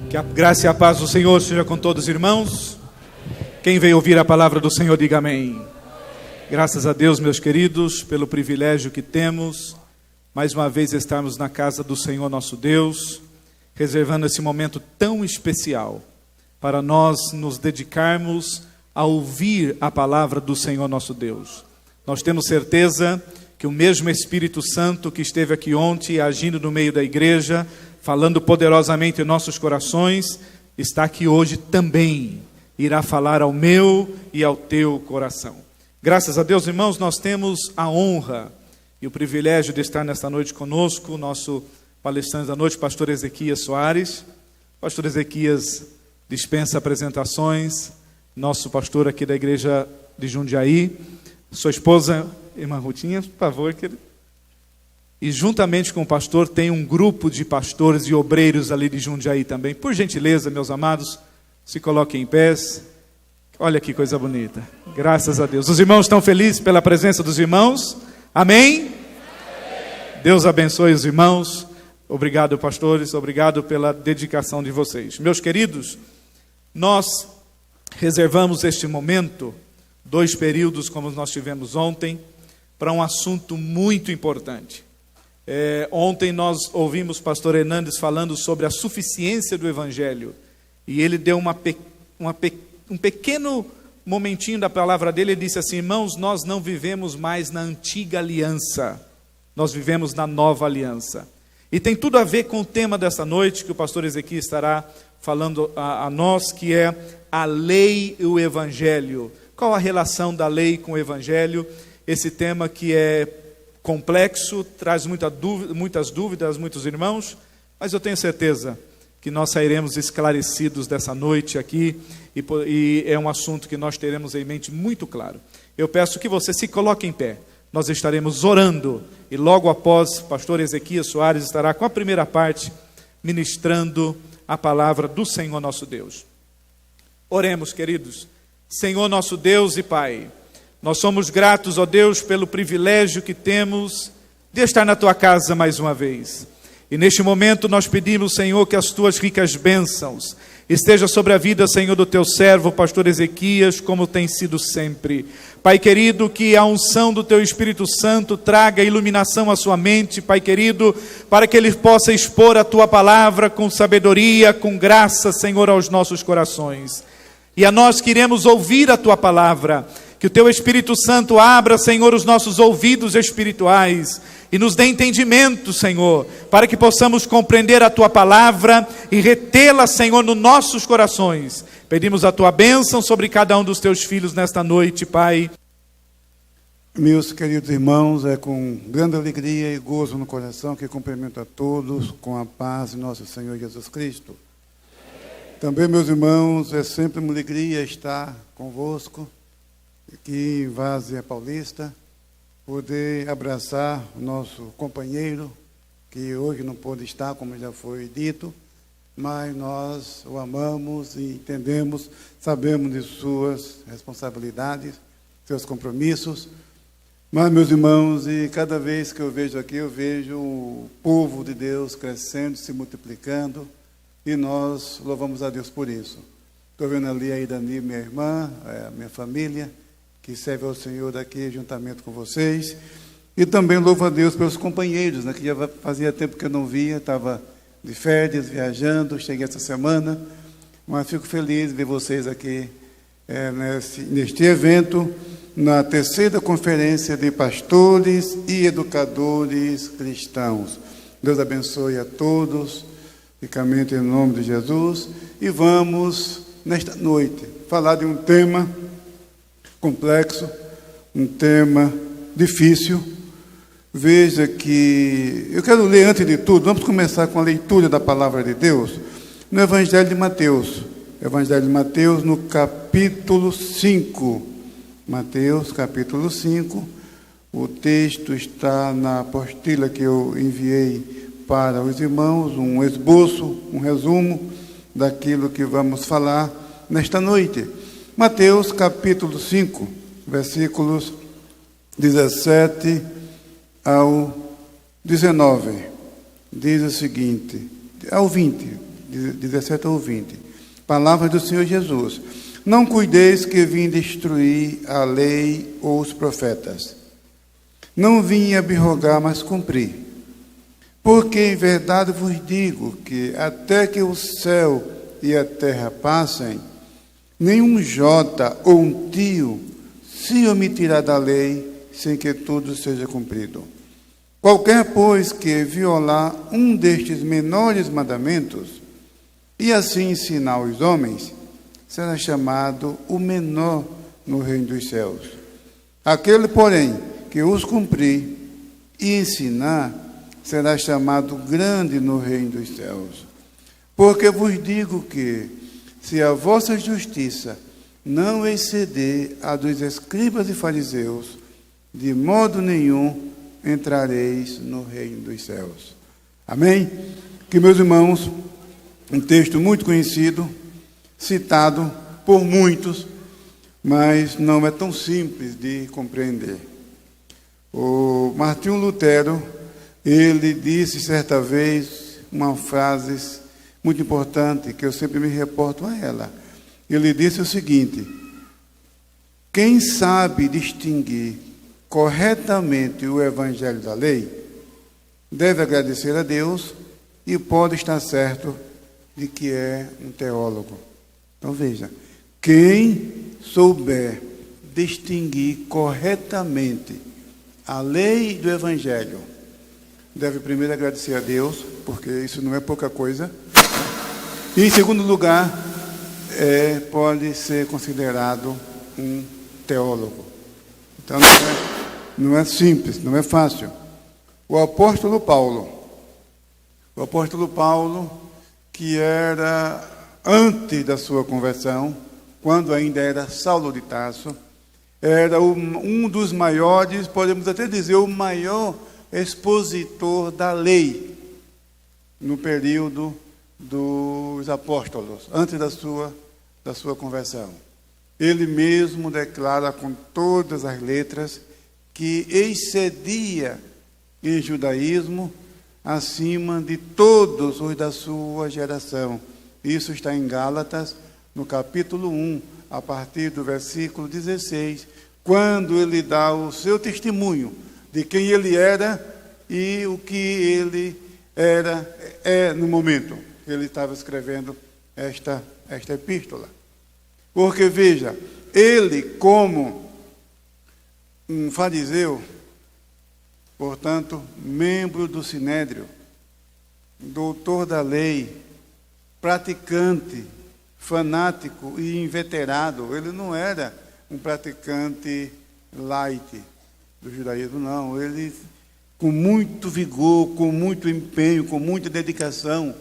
Que a graça e a paz do Senhor seja com todos os irmãos. Quem veio ouvir a palavra do Senhor, diga amém. Graças a Deus, meus queridos, pelo privilégio que temos, mais uma vez estarmos na casa do Senhor nosso Deus, reservando esse momento tão especial para nós nos dedicarmos a ouvir a palavra do Senhor nosso Deus. Nós temos certeza que o mesmo Espírito Santo que esteve aqui ontem, agindo no meio da igreja, falando poderosamente em nossos corações, está aqui hoje também, irá falar ao meu e ao teu coração. Graças a Deus, irmãos, nós temos a honra e o privilégio de estar nesta noite conosco, o nosso palestrante da noite, pastor Ezequias Soares. Pastor Ezequias dispensa apresentações, nosso pastor aqui da igreja de Jundiaí, sua esposa, irmã Rutinha, por favor, querido. E juntamente com o pastor tem um grupo de pastores e obreiros ali de Jundiaí também. Por gentileza, meus amados, se coloquem em pés. Olha que coisa bonita. Graças a Deus. Os irmãos estão felizes pela presença dos irmãos? Amém? Amém. Deus abençoe os irmãos. Obrigado, pastores. Obrigado pela dedicação de vocês. Meus queridos, nós reservamos este momento, 2 períodos como nós tivemos ontem, para um assunto muito importante. Ontem nós ouvimos o pastor Hernandes falando sobre a suficiência do Evangelho. E ele deu um pequeno momentinho da palavra dele. Ele disse assim: irmãos, nós não vivemos mais na antiga aliança. Nós vivemos na nova aliança. E tem tudo a ver com o tema desta noite, que o pastor Ezequiel estará falando a nós, que é a lei e o Evangelho. Qual a relação da lei com o Evangelho? Esse tema que é complexo, traz muitas dúvidas a muitos irmãos, mas eu tenho certeza que nós sairemos esclarecidos dessa noite aqui, e é um assunto que nós teremos em mente muito claro. Eu peço que você se coloque em pé, nós estaremos orando, e logo após, o pastor Ezequias Soares estará com a primeira parte, ministrando a palavra do Senhor nosso Deus. Oremos, queridos. Senhor nosso Deus e Pai, nós somos gratos, ó Deus, pelo privilégio que temos de estar na Tua casa mais uma vez. E neste momento nós pedimos, Senhor, que as Tuas ricas bênçãos estejam sobre a vida, Senhor, do Teu servo, pastor Ezequias, como tem sido sempre. Pai querido, que a unção do Teu Espírito Santo traga iluminação à sua mente, Pai querido, para que Ele possa expor a Tua palavra com sabedoria, com graça, Senhor, aos nossos corações. E a nós que iremos ouvir a Tua palavra, que o Teu Espírito Santo abra, Senhor, os nossos ouvidos espirituais e nos dê entendimento, Senhor, para que possamos compreender a Tua palavra e retê-la, Senhor, nos nossos corações. Pedimos a Tua bênção sobre cada um dos Teus filhos nesta noite, Pai. Meus queridos irmãos, é com grande alegria e gozo no coração que cumprimento a todos com a paz de nosso Senhor Jesus Cristo. Também, meus irmãos, é sempre uma alegria estar convosco aqui em Várzea Paulista, poder abraçar o nosso companheiro, que hoje não pôde estar, como já foi dito, mas nós o amamos e entendemos, sabemos de suas responsabilidades, seus compromissos. Mas, meus irmãos, e cada vez que eu vejo aqui, eu vejo o povo de Deus crescendo, se multiplicando, e nós louvamos a Deus por isso. Estou vendo ali a Idani, minha irmã, a minha família, que serve ao Senhor daqui juntamente com vocês. E também louvo a Deus pelos companheiros, né, que já fazia tempo que eu não via, estava de férias, viajando, cheguei essa semana, mas fico feliz de ver vocês aqui neste evento, na 3ª Conferência de Pastores e Educadores Cristãos. Deus abençoe a todos, ricamente em nome de Jesus, e vamos, nesta noite, falar de um tema complexo, um tema difícil. Veja que eu quero ler antes de tudo, vamos começar com a leitura da palavra de Deus no Evangelho de Mateus. Evangelho de Mateus, no capítulo 5. Mateus, capítulo 5. O texto está na apostila que eu enviei para os irmãos, um esboço, um resumo daquilo que vamos falar nesta noite. Mateus capítulo 5, versículos 17 ao 19, diz o seguinte, ao 20, 17 ao 20. Palavras do Senhor Jesus. Não cuideis que vim destruir a lei ou os profetas. Não vim abrogar, mas cumprir. Porque em verdade vos digo que até que o céu e a terra passem, nenhum jota ou um tio se omitirá da lei sem que tudo seja cumprido. Qualquer, pois, que violar um destes menores mandamentos e assim ensinar os homens, será chamado o menor no reino dos céus. Aquele, porém, que os cumprir e ensinar, será chamado grande no reino dos céus. Porque vos digo que, se a vossa justiça não exceder a dos escribas e fariseus, de modo nenhum entrareis no reino dos céus. Amém? Que, meus irmãos, um texto muito conhecido, citado por muitos, mas não é tão simples de compreender. O Martinho Lutero, ele disse certa vez uma frase muito importante, que eu sempre me reporto a ela. Ele disse o seguinte: quem sabe distinguir corretamente o evangelho da lei, deve agradecer a Deus e pode estar certo de que é um teólogo. Então veja, quem souber distinguir corretamente a lei do evangelho, deve primeiro agradecer a Deus, porque isso não é pouca coisa. E em segundo lugar, pode ser considerado um teólogo. Então não é simples, não é fácil. O apóstolo Paulo, que era antes da sua conversão, quando ainda era Saulo de Tarso, era um dos maiores, podemos até dizer, o maior expositor da lei no período dos apóstolos, antes da sua conversão. Ele mesmo declara com todas as letras que excedia em judaísmo acima de todos os da sua geração. Isso está em Gálatas, no capítulo 1, a partir do versículo 16, quando ele dá o seu testemunho de quem ele era e o que ele é no momento que ele estava escrevendo esta epístola. Porque, veja, ele, como um fariseu, portanto, membro do Sinédrio, doutor da lei, praticante, fanático e inveterado, ele não era um praticante light do judaísmo, não. Ele, com muito vigor, com muito empenho, com muita dedicação,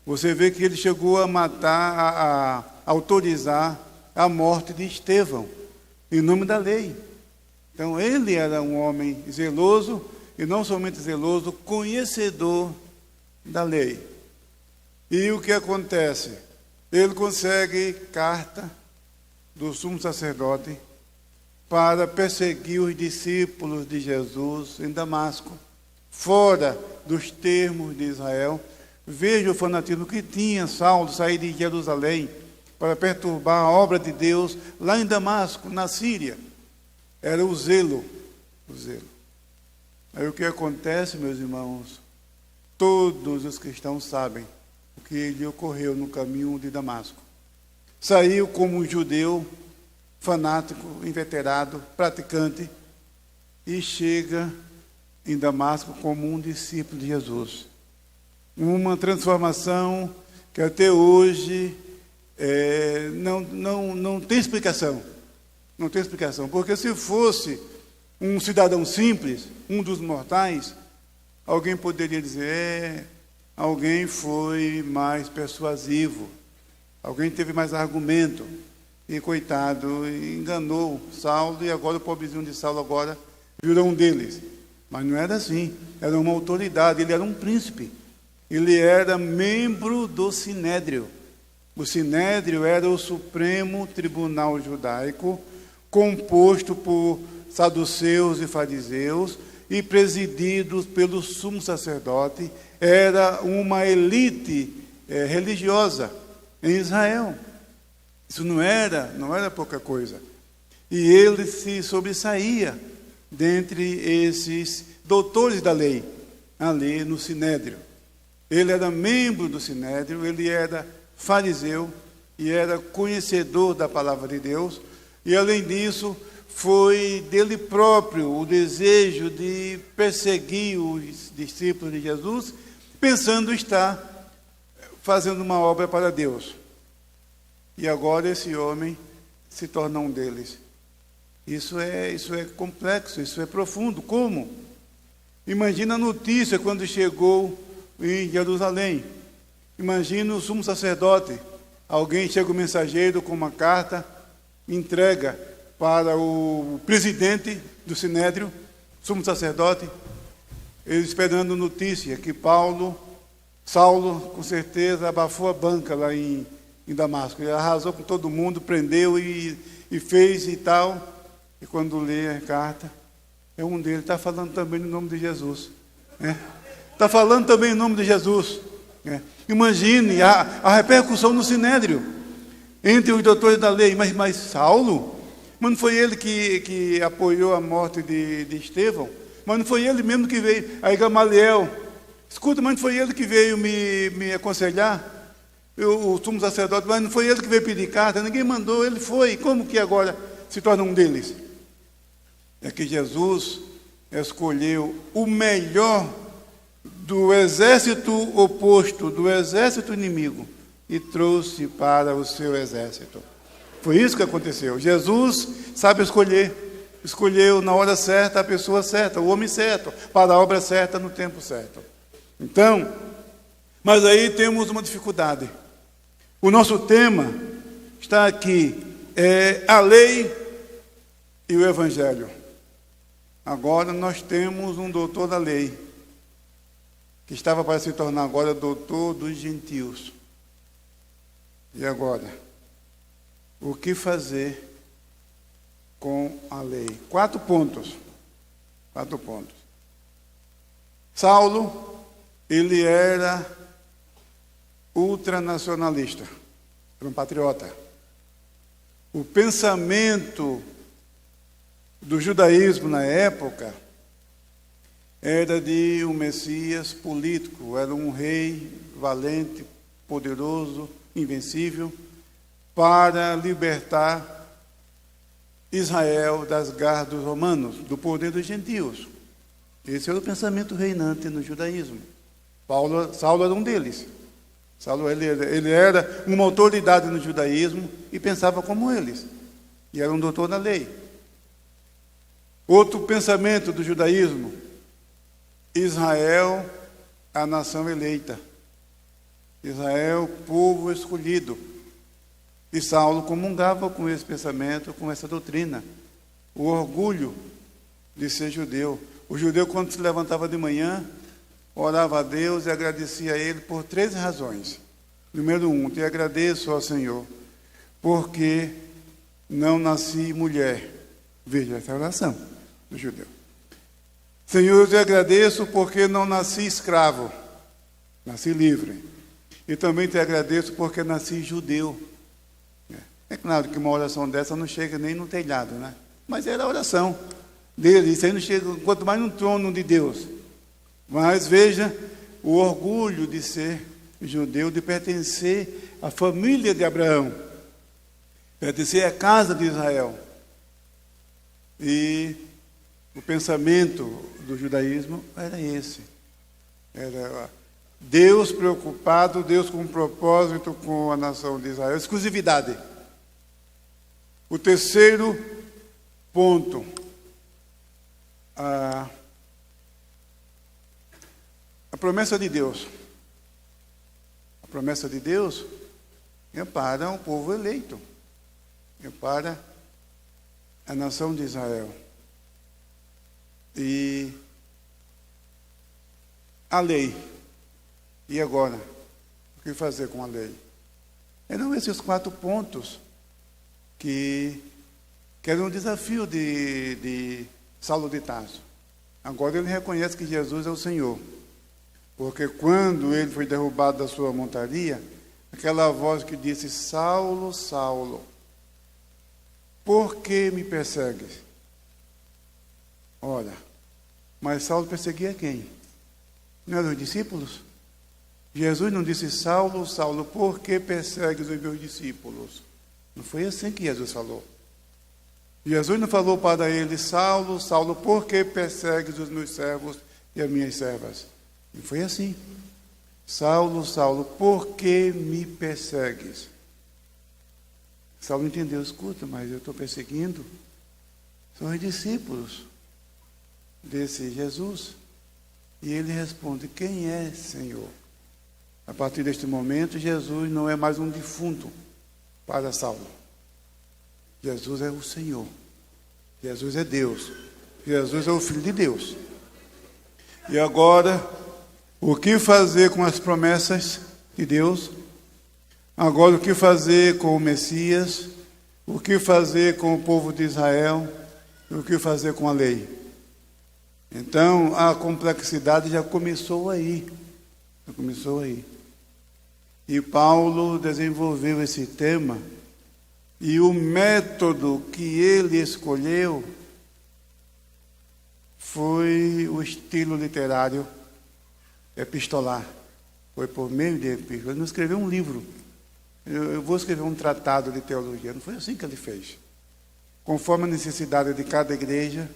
você vê que ele chegou a matar, a autorizar a morte de Estevão, em nome da lei. Então, ele era um homem zeloso, e não somente zeloso, conhecedor da lei. E o que acontece? Ele consegue carta do sumo sacerdote para perseguir os discípulos de Jesus em Damasco, fora dos termos de Israel. Veja o fanatismo que tinha Saulo sair de Jerusalém para perturbar a obra de Deus lá em Damasco, na Síria. Era o zelo. Aí o que acontece, meus irmãos? Todos os cristãos sabem o que lhe ocorreu no caminho de Damasco. Saiu como um judeu, fanático, inveterado, praticante, e chega em Damasco como um discípulo de Jesus. Uma transformação que até hoje não tem explicação. Não tem explicação, porque se fosse um cidadão simples, um dos mortais, alguém poderia dizer, alguém foi mais persuasivo, alguém teve mais argumento, e coitado, enganou Saulo, e agora o pobrezinho de Saulo agora virou um deles. Mas não era assim, era uma autoridade, ele era um príncipe, ele era membro do Sinédrio. O Sinédrio era o Supremo Tribunal Judaico, composto por saduceus e fariseus e presididos pelo sumo sacerdote. Era uma elite religiosa em Israel. Isso não era pouca coisa. E ele se sobressaía dentre esses doutores da lei, ali no Sinédrio. Ele era membro do Sinédrio, ele era fariseu e era conhecedor da palavra de Deus. E, além disso, foi dele próprio o desejo de perseguir os discípulos de Jesus, pensando estar fazendo uma obra para Deus. E agora esse homem se torna um deles. Isso é complexo, isso é profundo. Como? Imagina a notícia quando chegou em Jerusalém. Imagina o sumo sacerdote. Alguém chega o mensageiro com uma carta, entrega para o presidente do Sinédrio, sumo sacerdote, ele esperando notícia que Saulo, com certeza, abafou a banca lá em Damasco. Ele arrasou com todo mundo, prendeu e fez e tal. E quando lê a carta, é um deles, está falando também no nome de Jesus. Está falando também em nome de Jesus. Imagine a repercussão no Sinédrio, entre os doutores da lei. Mas Saulo, mas não foi ele que apoiou a morte de Estevão? Mas não foi ele mesmo que veio? Aí Gamaliel, escuta, mas não foi ele que veio me aconselhar? O sumo sacerdote, mas não foi ele que veio pedir carta? Ninguém mandou, ele foi. Como que agora se torna um deles? É que Jesus escolheu o melhor do exército oposto, do exército inimigo, e trouxe para o seu exército. Foi isso que aconteceu. Jesus sabe escolheu na hora certa a pessoa certa, o homem certo, para a obra certa, no tempo certo. Então, mas aí temos uma dificuldade. O nosso tema está aqui, a lei e o evangelho. Agora nós temos um doutor da lei, que estava para se tornar agora doutor dos gentios. E agora? O que fazer com a lei? 4 pontos. 4 pontos. Saulo, ele era ultranacionalista, era um patriota. O pensamento do judaísmo na época era de um Messias político, era um rei valente, poderoso, invencível, para libertar Israel das garras dos romanos, do poder dos gentios. Esse era o pensamento reinante no judaísmo. Saulo era um deles. Saulo ele era uma autoridade no judaísmo e pensava como eles. E era um doutor da lei. Outro pensamento do judaísmo: Israel, a nação eleita. Israel, povo escolhido. E Saulo comungava com esse pensamento, com essa doutrina. O orgulho de ser judeu. O judeu, quando se levantava de manhã, orava a Deus e agradecia a Ele por 3 razões. Número 1, te agradeço ao Senhor, porque não nasci mulher. Veja essa oração do judeu. Senhor, eu te agradeço porque não nasci escravo, nasci livre. E também te agradeço porque nasci judeu. É claro que uma oração dessa não chega nem no telhado, né? Mas era a oração dele. Isso aí não chega, quanto mais no trono de Deus. Mas veja o orgulho de ser judeu, de pertencer à família de Abraão, pertencer à casa de Israel. E o pensamento do judaísmo era esse. Era Deus preocupado, Deus com um propósito com a nação de Israel. Exclusividade. O terceiro ponto. A promessa de Deus. A promessa de Deus é para um povo eleito. É para a nação de Israel. E a lei. E agora? O que fazer com a lei? Eram esses 4 pontos que eram um desafio de Saulo de Tarso. Agora ele reconhece que Jesus é o Senhor. Porque quando ele foi derrubado da sua montaria, aquela voz que disse: Saulo, Saulo, por que me persegues? Ora, mas Saulo perseguia quem? Não eram os discípulos? Jesus não disse: Saulo, Saulo, por que persegues os meus discípulos? Não foi assim que Jesus falou. Jesus não falou para ele: Saulo, Saulo, por que persegues os meus servos e as minhas servas? Não foi assim. Saulo, Saulo, por que me persegues? Saulo entendeu: escuta, mas eu estou perseguindo são os discípulos desse Jesus. E ele responde: quem é, Senhor? A partir deste momento, Jesus não é mais um defunto para Saulo. Jesus é o Senhor. Jesus é Deus. Jesus é o Filho de Deus. E agora, o que fazer com as promessas de Deus? Agora, o que fazer com o Messias? O que fazer com o povo de Israel? E o que fazer com a lei? Então, a complexidade já começou aí. Já começou aí. E Paulo desenvolveu esse tema, e o método que ele escolheu foi o estilo literário epistolar. Foi por meio de epístola. Ele não escreveu um livro. Eu vou escrever um tratado de teologia. Não foi assim que ele fez. Conforme a necessidade de cada igreja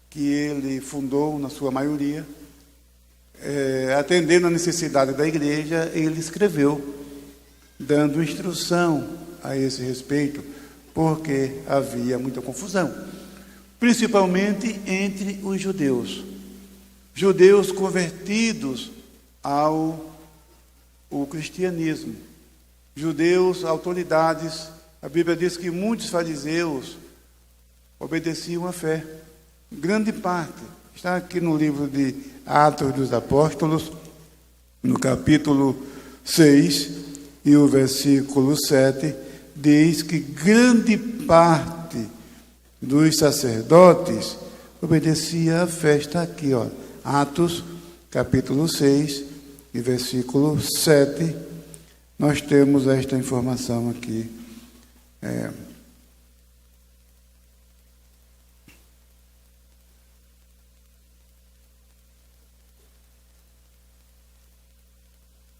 que ele fundou, na sua maioria, atendendo a necessidade da igreja, ele escreveu, dando instrução a esse respeito, porque havia muita confusão, principalmente entre os judeus. Judeus convertidos ao cristianismo. Judeus, autoridades. A Bíblia diz que muitos fariseus obedeciam à fé. Grande parte. Está aqui no livro de Atos dos Apóstolos, no capítulo 6, e o versículo 7, diz que grande parte dos sacerdotes obedecia à fé. Está aqui, ó, Atos, capítulo 6, e versículo 7, nós temos esta informação aqui.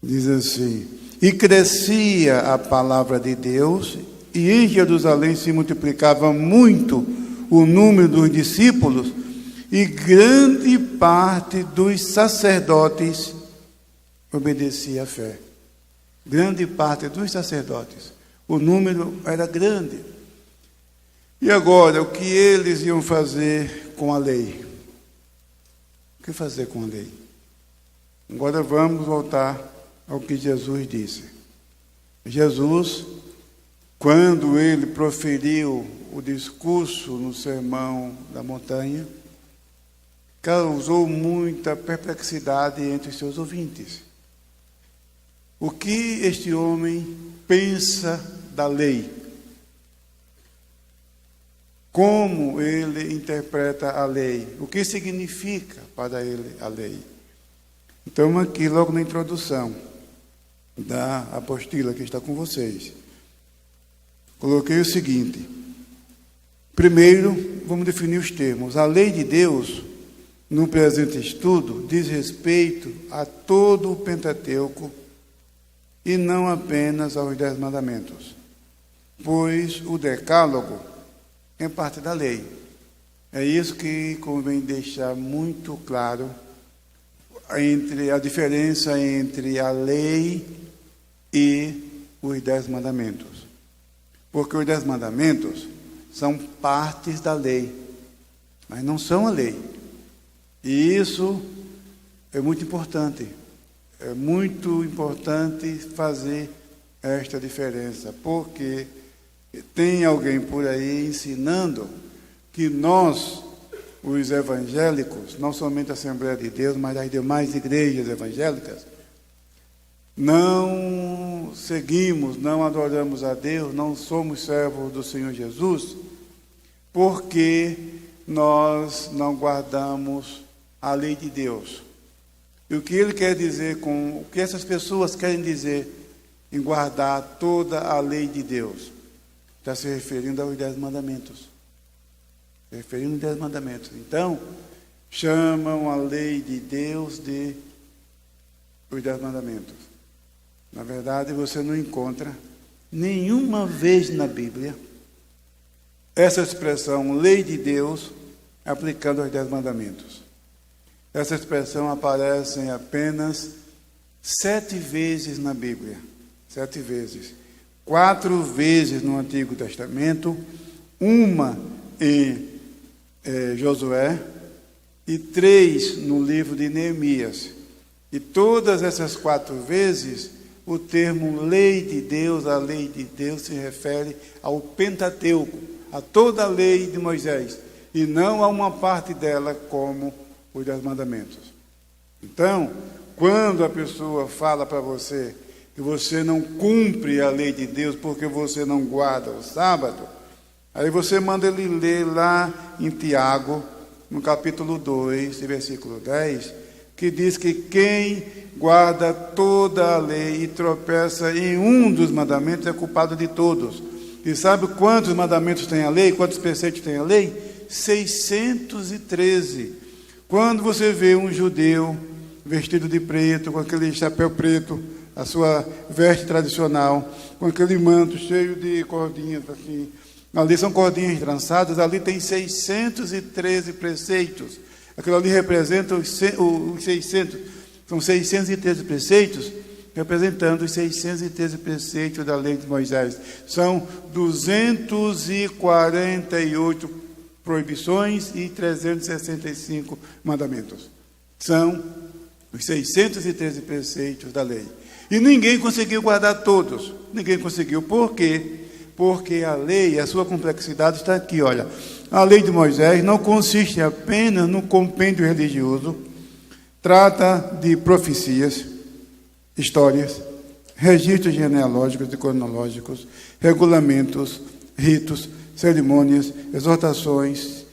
Diz assim: e crescia a palavra de Deus, e em Jerusalém se multiplicava muito o número dos discípulos, e grande parte dos sacerdotes obedecia à fé. Grande parte dos sacerdotes. O número era grande. E agora, o que eles iam fazer com a lei? O que fazer com a lei? Agora vamos voltar ao que Jesus disse. Jesus, quando ele proferiu o discurso no Sermão da Montanha, causou muita perplexidade entre os seus ouvintes. O que este homem pensa da lei? Como ele interpreta a lei? O que significa para ele a lei? Então, aqui, logo na introdução da apostila que está com vocês, coloquei o seguinte: primeiro, vamos definir os termos. A lei de Deus, no presente estudo, diz respeito a todo o Pentateuco e não apenas aos 10 mandamentos, pois o decálogo é parte da lei. É isso que convém deixar muito claro, entre a diferença entre a lei e os 10 mandamentos. Porque os 10 mandamentos são partes da lei, mas não são a lei. E isso é muito importante. É muito importante fazer esta diferença, porque tem alguém por aí ensinando que nós, os evangélicos, não somente a Assembleia de Deus, mas as demais igrejas evangélicas, não seguimos, não adoramos a Deus, não somos servos do Senhor Jesus, porque nós não guardamos a lei de Deus. E o que ele quer dizer o que essas pessoas querem dizer em guardar toda a lei de Deus? Está se referindo aos 10 mandamentos. Se referindo aos 10 mandamentos. Então, chamam a lei de Deus de os 10 mandamentos. Na verdade, você não encontra nenhuma vez na Bíblia essa expressão, lei de Deus, aplicando aos 10 mandamentos. Essa expressão aparece apenas 7 vezes na Bíblia. 7 vezes. 4 vezes no Antigo Testamento, uma em Josué e 3 no livro de Neemias. E todas essas 4 vezes, o termo lei de Deus, a lei de Deus, se refere ao Pentateuco, a toda a lei de Moisés, e não a uma parte dela como os 10 mandamentos. Então, quando a pessoa fala para você que você não cumpre a lei de Deus porque você não guarda o sábado, aí você manda ele ler lá em Tiago, no capítulo 2, versículo 10, que diz que quem guarda toda a lei e tropeça em um dos mandamentos é culpado de todos. E sabe quantos mandamentos tem a lei? Quantos preceitos tem a lei? 613. Quando você vê um judeu vestido de preto, com aquele chapéu preto, a sua veste tradicional, com aquele manto cheio de cordinhas assim, ali são cordinhas trançadas, ali tem 613 preceitos. Aquilo ali representa os 600, são 613 preceitos, representando os 613 preceitos da lei de Moisés. São 248 proibições e 365 mandamentos. São os 613 preceitos da lei. E ninguém conseguiu guardar todos. Ninguém conseguiu. Por quê? Porque a lei, a sua complexidade está aqui, olha. A lei de Moisés não consiste apenas no compêndio religioso, trata de profecias, histórias, registros genealógicos e cronológicos, regulamentos, ritos, cerimônias, exortações,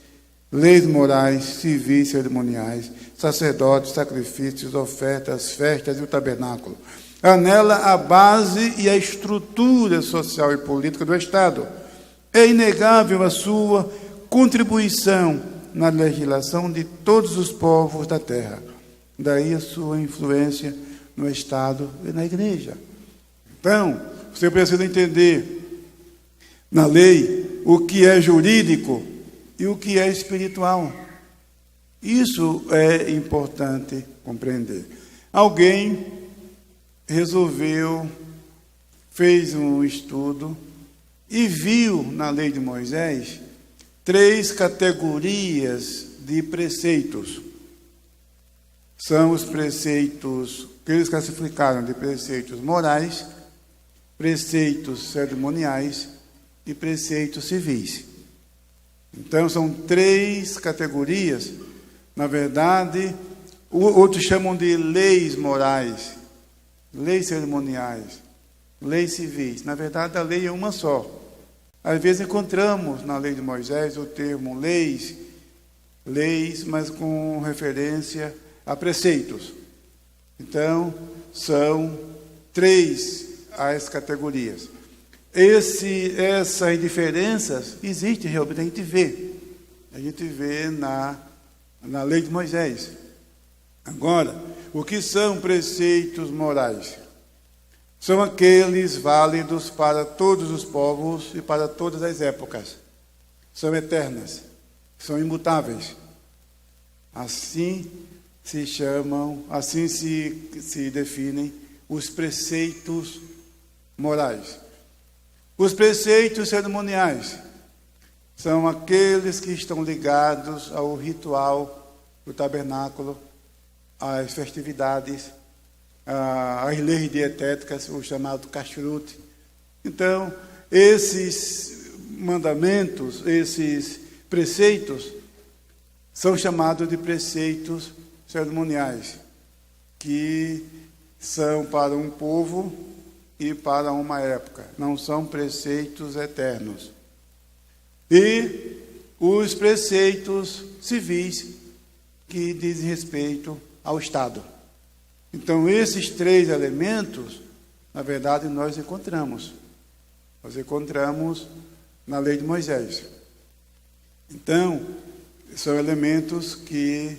leis morais, civis, cerimoniais, sacerdotes, sacrifícios, ofertas, festas e o tabernáculo. Há nela a base e a estrutura social e política do Estado. É inegável a sua contribuição na legislação de todos os povos da terra. Daí a sua influência no Estado e na Igreja. Então, você precisa entender na lei o que é jurídico e o que é espiritual. Isso é importante compreender. Alguém fez um estudo e viu na lei de Moisés 3 categorias de preceitos. São os preceitos que eles classificaram de preceitos morais, preceitos cerimoniais e preceitos civis. Então, são 3 categorias. Na verdade, outros chamam de leis morais, leis cerimoniais, leis civis. Na verdade, a lei é uma só. Às vezes encontramos na lei de Moisés o termo leis, mas com referência a preceitos. Então, são 3 as categorias. Essas diferenças existem realmente, a gente vê. A gente vê na lei de Moisés. Agora, o que são preceitos morais? São aqueles válidos para todos os povos e para todas as épocas. São eternas, são imutáveis. Assim se chamam, assim se definem os preceitos morais. Os preceitos cerimoniais são aqueles que estão ligados ao ritual do tabernáculo, às festividades, às leis dietéticas, o chamado kashrut. Então, esses mandamentos, esses preceitos, são chamados de preceitos cerimoniais, que são para um povo e para uma época, não são preceitos eternos. E os preceitos civis, que dizem respeito ao Estado. Então, esses 3 elementos, na verdade, nós encontramos. Nós encontramos na lei de Moisés. Então, são elementos que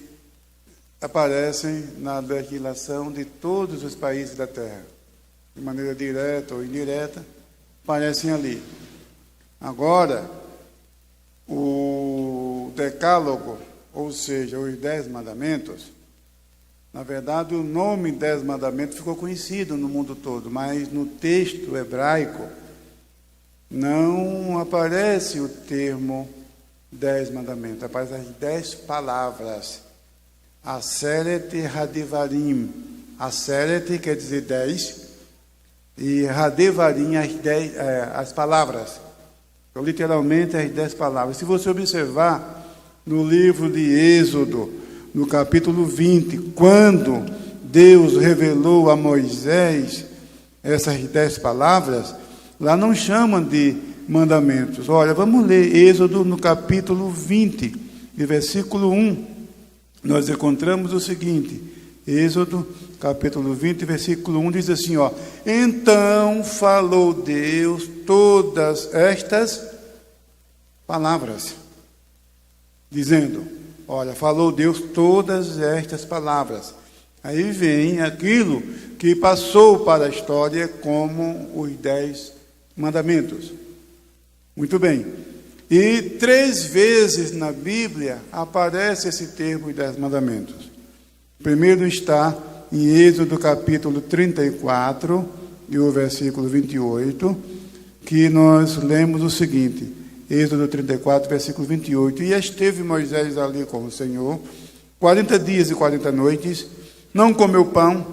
aparecem na legislação de todos os países da terra. De maneira direta ou indireta, aparecem ali. Agora, o decálogo, ou seja, os 10 mandamentos, na verdade, o nome 10 mandamentos ficou conhecido no mundo todo, mas no texto hebraico não aparece o termo 10 mandamentos, aparecem as 10 palavras. Aseret Hadevarim. Aseret quer dizer 10, e Hadevarim as palavras. Então, literalmente, as 10 palavras. Se você observar no livro de Êxodo, no capítulo 20, quando Deus revelou a Moisés essas 10 palavras, lá não chamam de mandamentos. Olha, vamos ler Êxodo no capítulo 20, e versículo 1. Nós encontramos o seguinte, Êxodo, capítulo 20, versículo 1, diz assim, ó: então falou Deus todas estas palavras, dizendo, olha, falou Deus todas estas palavras. Aí vem aquilo que passou para a história como os 10 mandamentos. Muito bem. E 3 vezes na Bíblia aparece esse termo, 10 mandamentos. Primeiro está em Êxodo capítulo 34, e o versículo 28, que nós lemos o seguinte, Êxodo 34, versículo 28, e esteve Moisés ali com o Senhor, 40 dias e 40 noites, não comeu pão,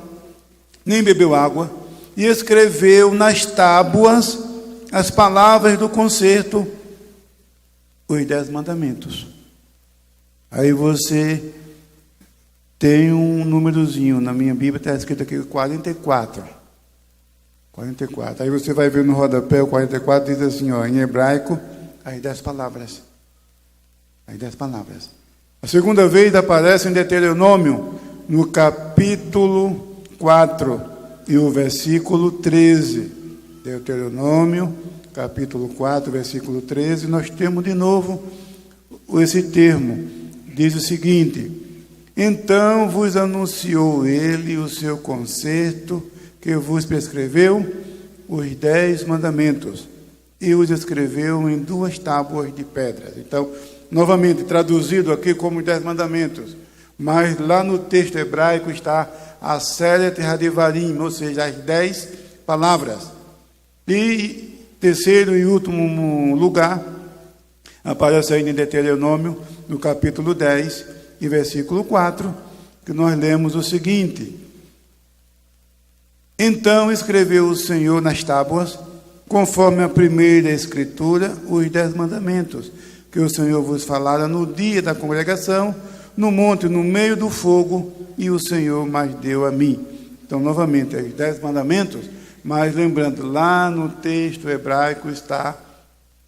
nem bebeu água, e escreveu nas tábuas as palavras do concerto, os 10 mandamentos. Aí você tem um númerozinho, na minha Bíblia está escrito aqui 44. 44. Aí você vai ver no rodapé, o 44 diz assim, ó, em hebraico, as 10 palavras. As 10 palavras. A segunda vez aparece em Deuteronômio, no capítulo 4, e o versículo 13. Deuteronômio, capítulo 4, versículo 13, nós temos de novo esse termo. Diz o seguinte: então vos anunciou ele o seu concerto, que vos prescreveu os 10 mandamentos, e os escreveu em 2 tábuas de pedras. Então, novamente, traduzido aqui como 10 mandamentos, mas lá no texto hebraico está Aseret Hadevarim, ou seja, as 10 palavras. E terceiro e último lugar, aparece ainda em Deuteronômio, no capítulo 10, e versículo 4, que nós lemos o seguinte: então escreveu o Senhor nas tábuas, conforme a primeira escritura, os 10 mandamentos, que o Senhor vos falara no dia da congregação, no monte, no meio do fogo, e o Senhor mais deu a mim. Então, novamente, os 10 mandamentos, mas lembrando, lá no texto hebraico está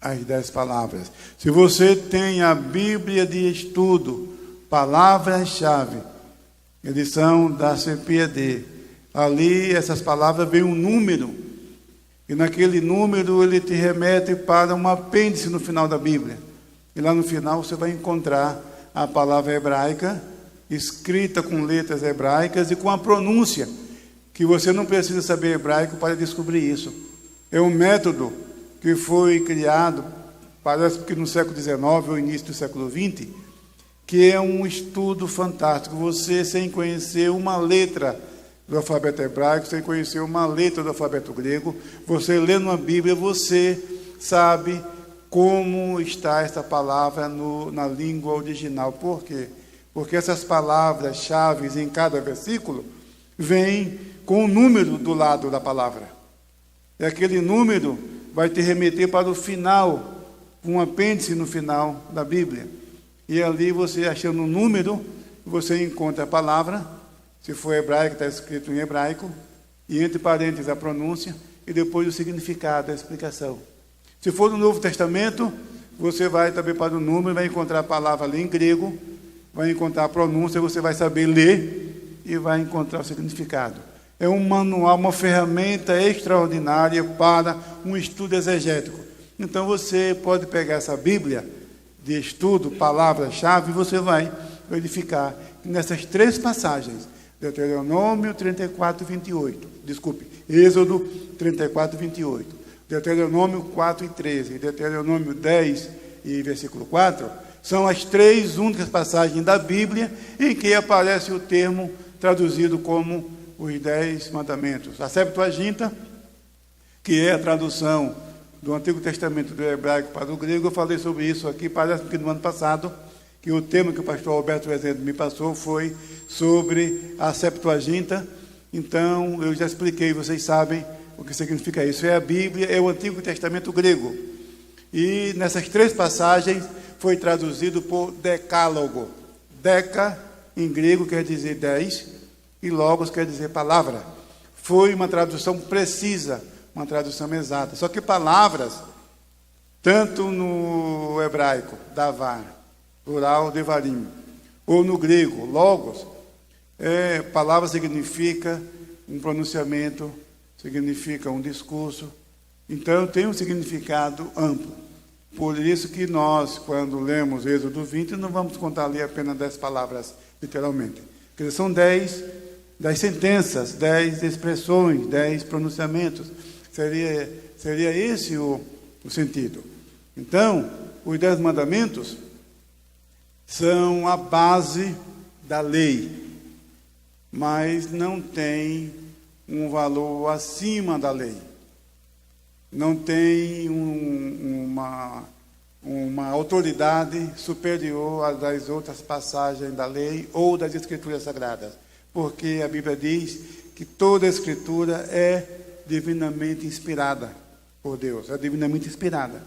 as 10 palavras. Se você tem a Bíblia de estudo, palavras-chave, edição da CPAD, ali essas palavras vem um número, e naquele número ele te remete para um apêndice no final da Bíblia. E lá no final você vai encontrar a palavra hebraica, escrita com letras hebraicas e com a pronúncia, que você não precisa saber hebraico para descobrir isso. É um método que foi criado, parece que no século XIX ou início do século XX, que é um estudo fantástico. Você, sem conhecer uma letra do alfabeto hebraico, sem conhecer uma letra do alfabeto grego, você lê numa Bíblia, você sabe como está essa palavra na língua original. Por quê? Porque essas palavras-chave em cada versículo vêm com o número do lado da palavra. E aquele número vai te remeter para o final, um apêndice no final da Bíblia. E ali você, achando um número, você encontra a palavra, se for hebraico, está escrito em hebraico, e entre parênteses a pronúncia, e depois o significado, a explicação. Se for no Novo Testamento, você vai também para o número, vai encontrar a palavra ali em grego, vai encontrar a pronúncia, você vai saber ler, e vai encontrar o significado. É um manual, uma ferramenta extraordinária para um estudo exegético. Então você pode pegar essa Bíblia de estudo, palavra-chave, e você vai verificar nessas 3 passagens, Deuteronômio 34, 28, Êxodo 34, 28, Deuteronômio 4 e 13, Deuteronômio 10 e versículo 4, são as 3 únicas passagens da Bíblia em que aparece o termo traduzido como os 10 mandamentos. A Septuaginta, que é a tradução do Antigo Testamento do hebraico para o grego, eu falei sobre isso aqui, parece que no ano passado, que o tema que o pastor Alberto Rezende me passou foi sobre a Septuaginta. Então, eu já expliquei, vocês sabem o que significa isso. É a Bíblia, é o Antigo Testamento grego. E nessas 3 passagens foi traduzido por decálogo. Deca, em grego, quer dizer 10, e logos quer dizer palavra. Foi uma tradução precisa, uma tradução exata. Só que palavras, tanto no hebraico, davar, plural, devarim, ou no grego, logos, palavra significa um pronunciamento, significa um discurso. Então, tem um significado amplo. Por isso que nós, quando lemos Êxodo 20, não vamos contar ali apenas 10 palavras, literalmente. Porque são 10 sentenças, 10 expressões, 10 pronunciamentos. Seria esse o sentido. Então, os 10 mandamentos são a base da lei, mas não tem um valor acima da lei. Não tem uma autoridade superior às das outras passagens da lei ou das Escrituras Sagradas. Porque a Bíblia diz que toda a Escritura é divinamente inspirada por Deus. É divinamente inspirada.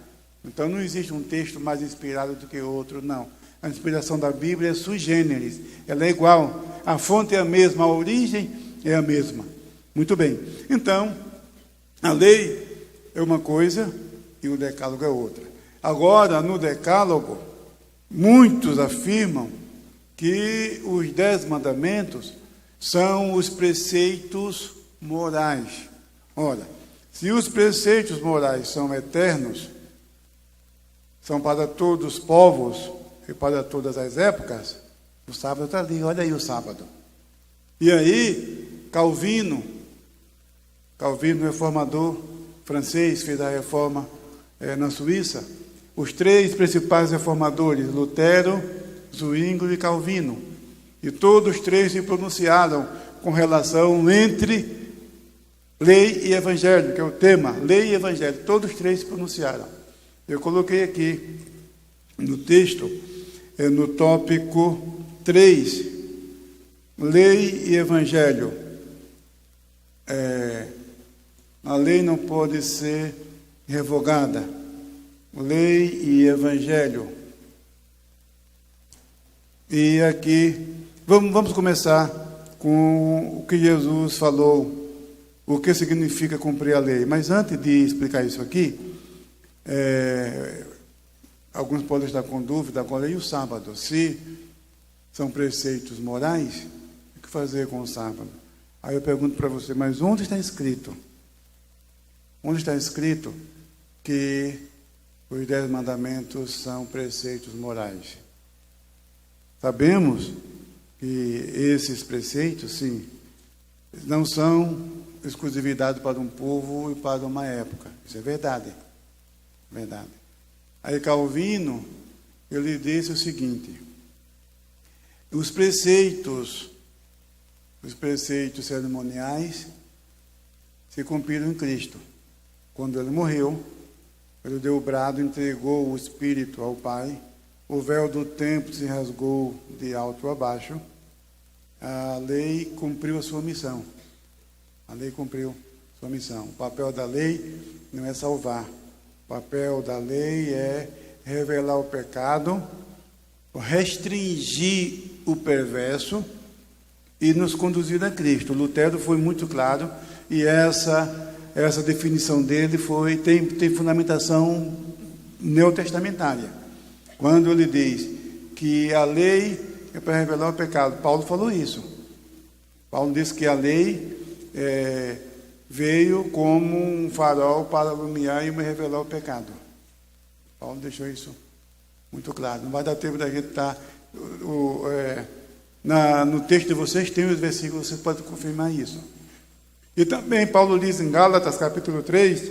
Então não existe um texto mais inspirado do que outro, não. A inspiração da Bíblia é sui generis. Ela é igual. A fonte é a mesma, a origem é a mesma. Muito bem. Então, a lei é uma coisa e o decálogo é outra. Agora, no decálogo, muitos afirmam que os 10 mandamentos são os preceitos morais. Ora, se os preceitos morais são eternos, são para todos os povos e para todas as épocas, o sábado está ali, olha aí o sábado. E aí, Calvino, reformador francês, fez a reforma na Suíça. Os 3 principais reformadores, Lutero, Zwinglio e Calvino. E todos 3 se pronunciaram com relação entre lei e evangelho, que é o tema, lei e evangelho. Todos 3 se pronunciaram. Eu coloquei aqui no texto, no tópico 3, lei e evangelho. A lei não pode ser revogada. Lei e evangelho. E aqui, vamos começar com o que Jesus falou, o que significa cumprir a lei. Mas antes de explicar isso aqui, alguns podem estar com dúvida agora, e o sábado? Se são preceitos morais, o que fazer com o sábado? Aí eu pergunto para você, mas onde está escrito? Onde está escrito que os 10 mandamentos são preceitos morais? Sabemos que esses preceitos, sim, não são exclusividade para um povo e para uma época. Isso é verdade. Verdade. Aí Calvino, ele disse o seguinte: os preceitos cerimoniais se cumpriram em Cristo. Quando ele morreu, ele deu o brado, entregou o Espírito ao Pai, o véu do templo se rasgou de alto a baixo, a lei cumpriu a sua missão. A lei cumpriu sua missão. O papel da lei não é salvar. O papel da lei é revelar o pecado, restringir o perverso e nos conduzir a Cristo. Lutero foi muito claro, e essa definição dele tem fundamentação neotestamentária. Quando ele diz que a lei é para revelar o pecado, Paulo falou isso. Paulo diz que a lei veio como um farol para iluminar e me revelar o pecado. Paulo deixou isso muito claro. Não vai dar tempo da gente estar... no texto de vocês tem os versículos, vocês podem confirmar isso. E também Paulo diz em Gálatas, capítulo 3,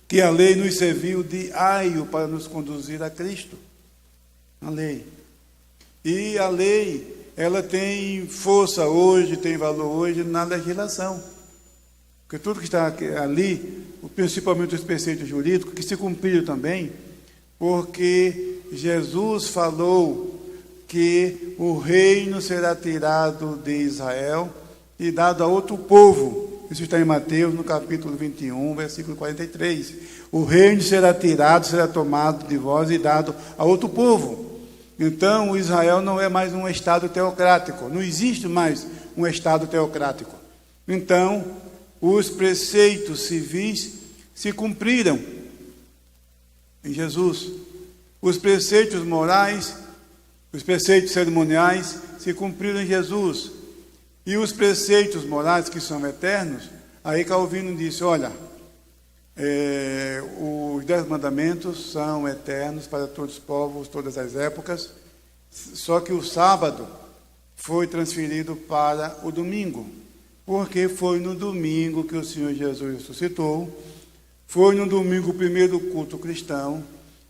que a lei nos serviu de aio para nos conduzir a Cristo. A lei. E a lei, ela tem força hoje, tem valor hoje na legislação. Porque tudo que está ali, principalmente os preceitos jurídicos, que se cumpriram também, porque Jesus falou que o reino será tirado de Israel e dado a outro povo. Isso está em Mateus, no capítulo 21, versículo 43. O reino será tirado, será tomado de vós e dado a outro povo. Então, o Israel não é mais um Estado teocrático. Não existe mais um Estado teocrático. Então, os preceitos civis se cumpriram em Jesus. Os preceitos morais, os preceitos cerimoniais se cumpriram em Jesus. E os preceitos morais que são eternos, aí Calvino disse, olha, os 10 mandamentos são eternos para todos os povos, todas as épocas, só que o sábado foi transferido para o domingo, porque foi no domingo que o Senhor Jesus ressuscitou, foi no domingo o primeiro culto cristão,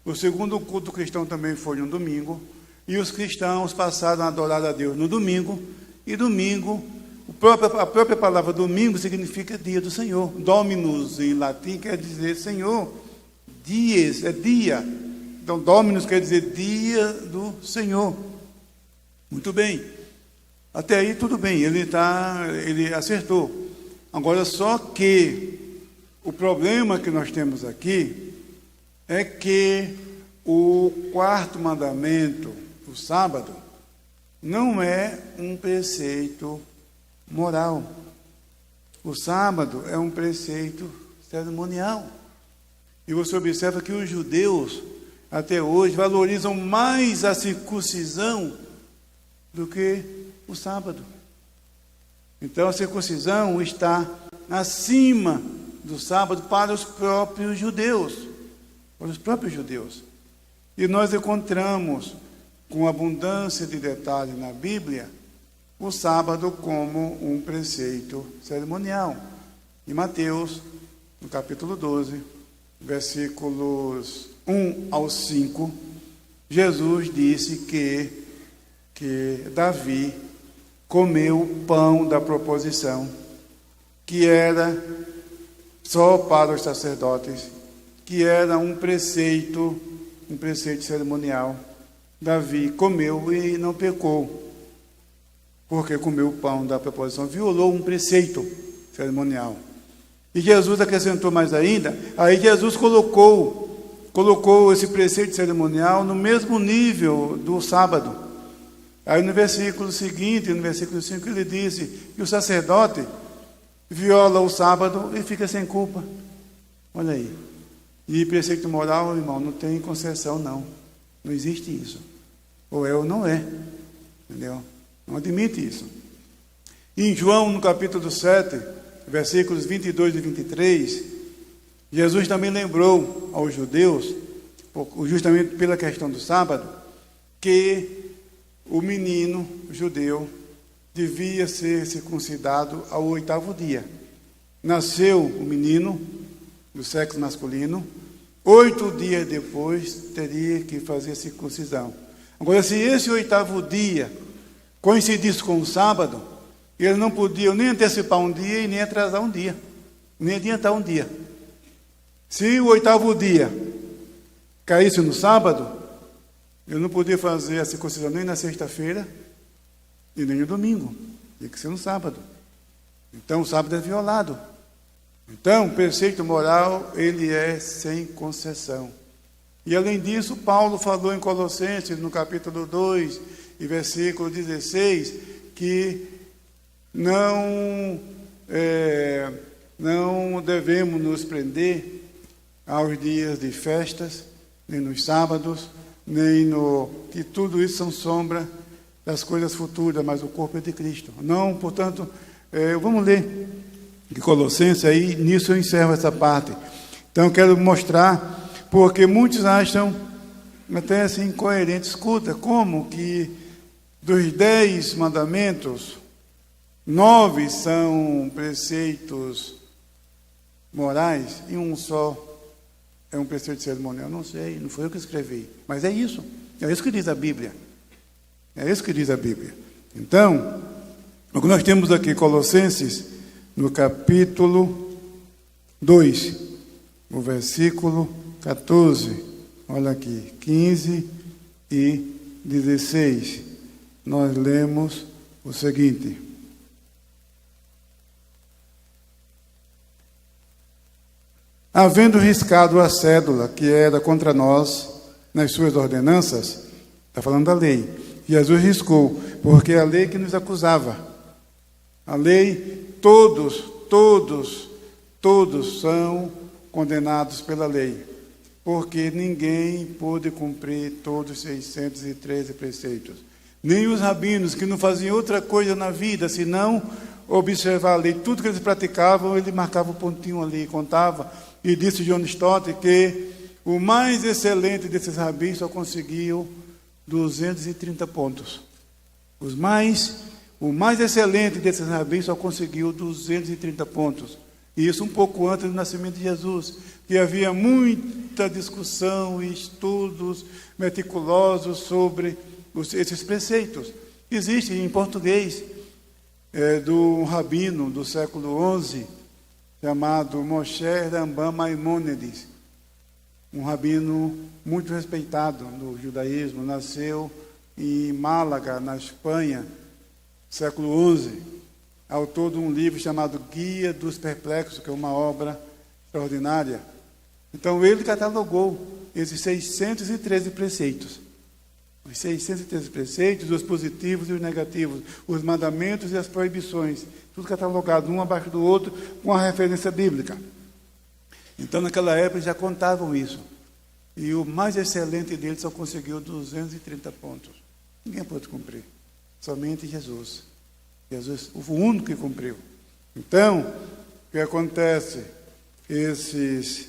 o segundo culto cristão também foi no domingo, e os cristãos passaram a adorar a Deus no domingo, e domingo, a própria palavra domingo significa dia do Senhor. Dominus em latim quer dizer Senhor. Dies é dia. Então, Dominus quer dizer dia do Senhor. Muito bem. Até aí tudo bem, ele acertou. Agora, só que o problema que nós temos aqui é que o quarto mandamento, o sábado, não é um preceito moral. O sábado é um preceito cerimonial. E você observa que os judeus, até hoje, valorizam mais a circuncisão do que o sábado. Então, a circuncisão está acima do sábado para os próprios judeus. Para os próprios judeus. E nós encontramos, com abundância de detalhes na Bíblia, o sábado como um preceito cerimonial. Em Mateus, no capítulo 12, versículos 1 ao 5, Jesus disse que Davi comeu o pão da proposição, que era só para os sacerdotes, que era um preceito cerimonial. Davi comeu e não pecou, porque comeu o pão da proposição, violou um preceito cerimonial. E Jesus acrescentou mais ainda, aí Jesus colocou esse preceito cerimonial no mesmo nível do sábado. Aí no versículo seguinte, no versículo 5, ele disse que o sacerdote viola o sábado e fica sem culpa. Olha aí. E preceito moral, irmão, não tem concessão, não. Não existe isso. Ou é ou não é. Entendeu? Não admite isso. Em João, no capítulo 7, versículos 22 e 23, Jesus também lembrou aos judeus, justamente pela questão do sábado, que o menino judeu devia ser circuncidado ao 8º dia. Nasceu o menino do sexo masculino, 8 dias depois teria que fazer a circuncisão. Agora, se esse 8º dia coincidisse com o sábado, eles não podiam nem antecipar um dia e nem atrasar um dia, nem adiantar um dia. Se o 8º dia caísse no sábado, eu não podia fazer a circuncisão nem na sexta-feira e nem no domingo. Tinha que ser no sábado. Então, o sábado é violado. Então, o preceito moral, ele é sem concessão. E, além disso, Paulo falou em Colossenses, no capítulo 2, e versículo 16, que não devemos nos prender aos dias de festas, nem nos sábados, que tudo isso são sombra das coisas futuras, mas o corpo é de Cristo. Não, portanto, Vamos ler de Colossenses, aí nisso eu encerro essa parte. Então eu quero mostrar, porque muitos acham até assim incoerente. Escuta, como que dos 10 mandamentos, 9 são preceitos morais e um só é um preceito cerimonial? Não sei, não foi eu que escrevi, mas é isso que diz a Bíblia. É isso que diz a Bíblia. Então, o que nós temos aqui, Colossenses, no capítulo 2, o versículo 14, olha aqui, 15 e 16, nós lemos o seguinte: havendo riscado a cédula que era contra nós nas suas ordenanças, está falando da lei, Jesus riscou, porque é a lei que nos acusava. A lei, todos são condenados pela lei, porque ninguém pôde cumprir todos os 613 preceitos. Nem os rabinos, que não faziam outra coisa na vida, senão observar a lei. Tudo que eles praticavam, ele marcava o pontinho ali, contava. E disse John Stott que o mais excelente desses rabinos só conseguiu 230 pontos. O mais excelente desses rabinos só conseguiu 230 pontos. E isso um pouco antes do nascimento de Jesus, que havia muita discussão e estudos meticulosos sobre esses preceitos. Existe em português do rabino do século XI, chamado Moshe Rambam Maimônides, um rabino muito respeitado no judaísmo, nasceu em Málaga, na Espanha, século XI, autor de um livro chamado Guia dos Perplexos, que é uma obra extraordinária. Então ele catalogou esses 613 preceitos. Os 613 preceitos, os positivos e os negativos, os mandamentos e as proibições, tudo catalogado um abaixo do outro, com a referência bíblica. Então, naquela época, já contavam isso. E o mais excelente deles só conseguiu 230 pontos. Ninguém pôde cumprir. Somente Jesus. Jesus, o único que cumpriu. Então, o que acontece? Esses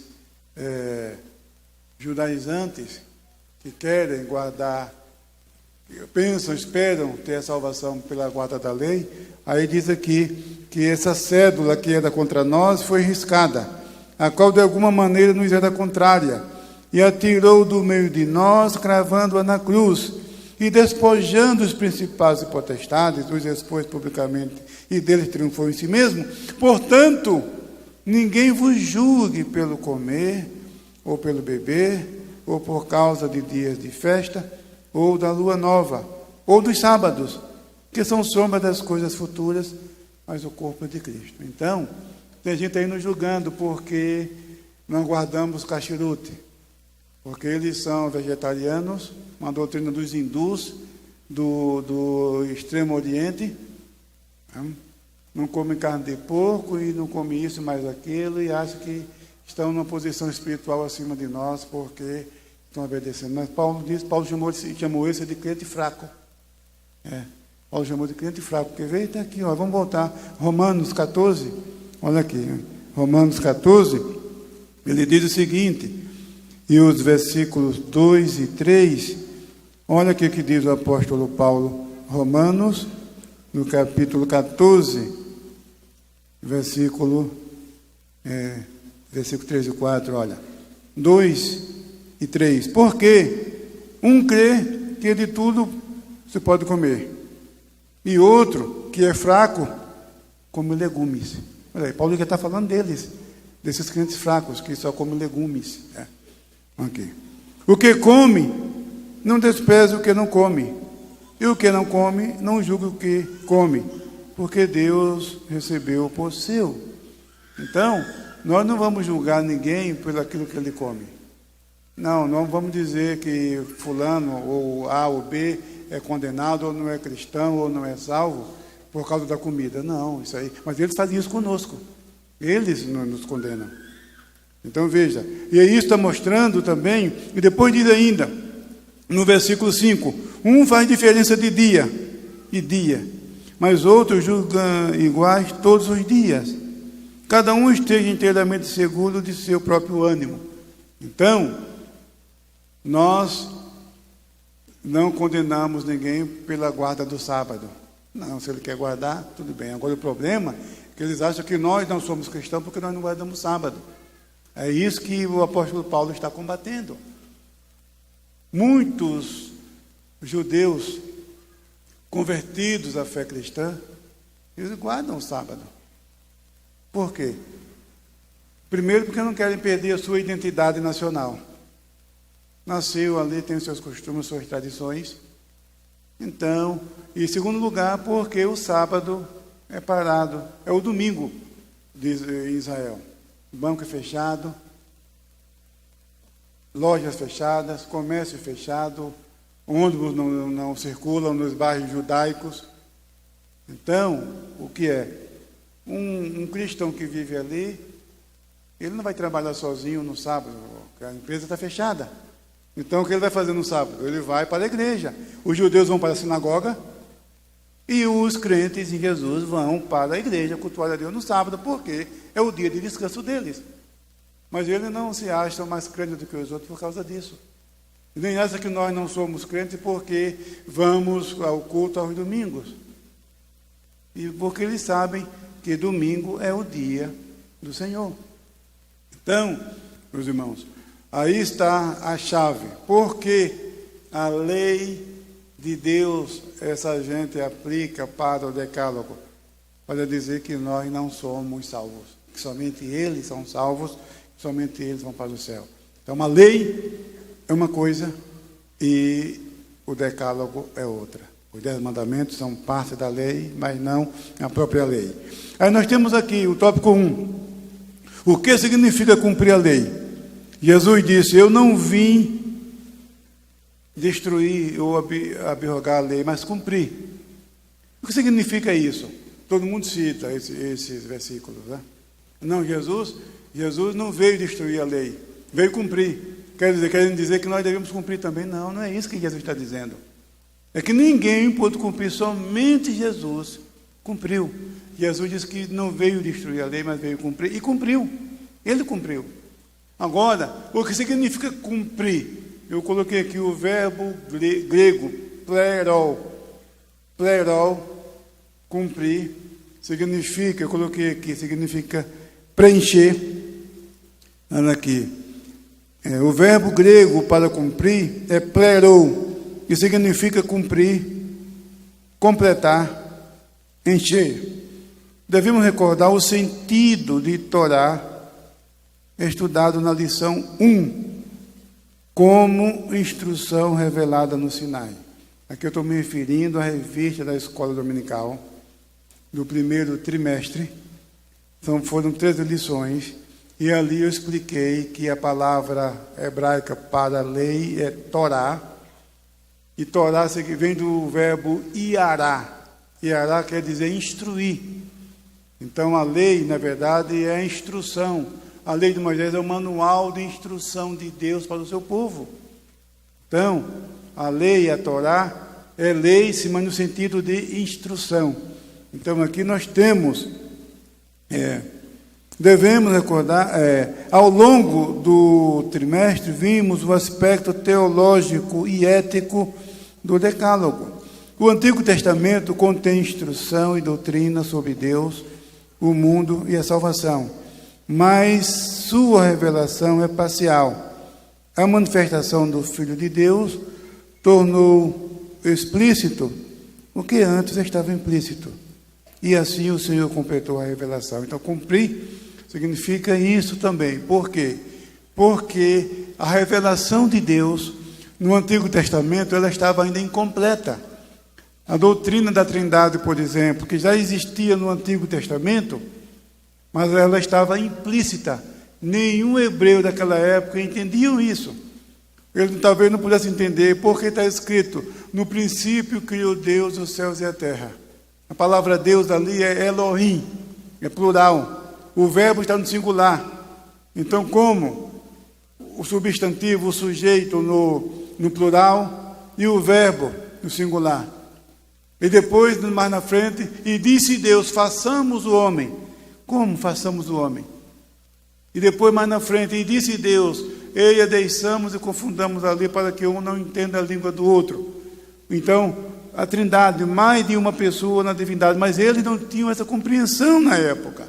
judaizantes que querem guardar, pensam, esperam ter a salvação pela guarda da lei, aí diz aqui que essa cédula que era contra nós foi riscada, a qual de alguma maneira nos era contrária, e atirou do meio de nós, cravando-a na cruz, e despojando os principais e potestades, os expôs publicamente, e deles triunfou em si mesmo. Portanto, ninguém vos julgue pelo comer, ou pelo beber, ou por causa de dias de festa, ou da lua nova, ou dos sábados, que são sombra das coisas futuras, mas o corpo é de Cristo. Então, tem gente aí nos julgando porque não guardamos cachirute, porque eles são vegetarianos, uma doutrina dos hindus, do Extremo Oriente, não comem carne de porco e não comem isso mais aquilo, e acham que estão numa posição espiritual acima de nós, porque estão obedecendo. Mas Paulo chamou esse de crente fraco. Paulo chamou de crente fraco, porque veio até aqui, vamos voltar, Romanos 14, olha aqui, Romanos 14, ele diz o seguinte, e os versículos 2 e 3, olha aqui o que diz o apóstolo Paulo, Romanos, no capítulo 14, versículo 3 e 4, olha, 2 e 3, porque um crê que de tudo se pode comer, e outro, que é fraco, come legumes. Olha aí, Paulo já está falando deles, desses crentes fracos, que só comem legumes. Aqui. O que come, não despreza o que não come, e o que não come, não julga o que come, porque Deus recebeu por seu. Então, nós não vamos julgar ninguém por aquilo que ele come. Não vamos dizer que fulano, ou A ou B, é condenado, ou não é cristão, ou não é salvo, por causa da comida. Não, isso aí. Mas eles fazem isso conosco. Eles não nos condenam. Então veja, e aí está mostrando também, e depois diz ainda, no versículo 5, faz diferença de dia e dia. mas outros julgam iguais todos os dias. Cada um esteja inteiramente seguro de seu próprio ânimo. Então, nós não condenamos ninguém pela guarda do sábado. Não, se ele quer guardar, tudo bem. Agora o problema é que eles acham que nós não somos cristãos porque nós não guardamos sábado. É isso que o apóstolo Paulo está combatendo. Muitos judeus convertidos à fé cristã, eles guardam o sábado. Por quê? Primeiro, porque não querem perder a sua identidade nacional. Nasceu ali, tem os seus costumes, suas tradições. Então, e em segundo lugar, porque o sábado é parado, é o domingo de Israel. Banco fechado, lojas fechadas, comércio fechado, ônibus não circulam nos bairros judaicos. Então, o que é? Um cristão que vive ali, ele não vai trabalhar sozinho no sábado, a empresa está fechada. Então, o que ele vai fazer no sábado? Ele vai para a igreja. Os judeus vão para a sinagoga e os crentes em Jesus vão para a igreja cultuar a Deus no sábado, porque é o dia de descanso deles. Mas eles não se acham mais crentes do que os outros por causa disso. Nem acha que nós não somos crentes porque vamos ao culto aos domingos. E porque eles sabem que domingo é o dia do Senhor. Então, meus irmãos, aí está a chave. Porque a lei de Deus, essa gente aplica para o decálogo, para dizer que nós não somos salvos, que somente eles são salvos, que somente eles vão para o céu. Então, a lei é uma coisa e o decálogo é outra. Os 10 mandamentos são parte da lei, mas não a própria lei. Aí nós temos aqui o tópico 1. O que significa cumprir a lei? Jesus disse, eu não vim destruir ou abrogar a lei, mas cumprir. O que significa isso? Todo mundo cita esses versículos, né? Não, Jesus não veio destruir a lei, veio cumprir. Querem dizer que nós devemos cumprir também? Não, não é isso que Jesus está dizendo. É que ninguém pôde cumprir, somente Jesus cumpriu. Jesus disse que não veio destruir a lei, mas veio cumprir, e cumpriu. Ele cumpriu. Agora, o que significa cumprir? Eu coloquei aqui o verbo grego, plerol, cumprir, significa, eu coloquei aqui, significa preencher. Olha aqui. O verbo grego para cumprir é plerou, que significa cumprir, completar, encher. Devemos recordar o sentido de Torá, estudado na lição 1, como instrução revelada no Sinai. Aqui eu estou me referindo à revista da escola dominical, do primeiro trimestre. Foram 13 lições, e ali eu expliquei que a palavra hebraica para lei é Torá, e Torá vem do verbo iará. Iará quer dizer instruir. Então a lei, na verdade, é a instrução. A lei de Moisés é o manual de instrução de Deus para o seu povo. Então, a lei, a Torá, é lei, mas no sentido de instrução. Então aqui nós temos, devemos recordar, ao longo do trimestre, vimos o aspecto teológico e ético do Decálogo. O Antigo Testamento contém instrução e doutrina sobre Deus, o mundo e a salvação, mas sua revelação é parcial. A manifestação do Filho de Deus tornou explícito o que antes estava implícito. E assim o Senhor completou a revelação. Então, cumprir significa isso também. Por quê? Porque a revelação de Deus no Antigo Testamento ela estava ainda incompleta. A doutrina da Trindade, por exemplo, que já existia no Antigo Testamento, mas ela estava implícita. Nenhum hebreu daquela época entendia isso. Ele talvez não pudesse entender porque está escrito: no princípio criou Deus os céus e a terra. A palavra Deus ali é Elohim, é plural. O verbo está no singular. Então, como o substantivo, o sujeito no plural e o verbo no singular? E depois, mais na frente, e disse Deus, façamos o homem. Como façamos o homem? E depois, mais na frente, e disse Deus, eia deixamos e confundamos ali para que um não entenda a língua do outro. Então, a Trindade, mais de uma pessoa na divindade, mas eles não tinham essa compreensão na época.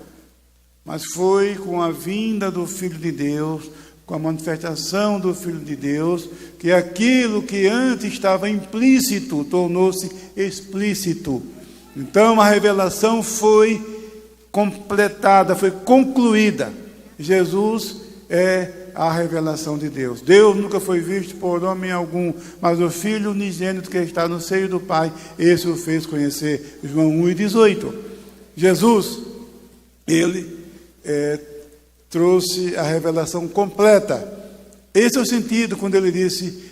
Mas foi com a vinda do Filho de Deus, com a manifestação do Filho de Deus, que aquilo que antes estava implícito tornou-se explícito. Então a revelação foi completada, foi concluída. Jesus é a revelação de Deus. Deus nunca foi visto por homem algum, mas o Filho unigênito que está no seio do Pai, esse o fez conhecer. João 1:18. Jesus, ele trouxe a revelação completa. Esse é o sentido quando ele disse,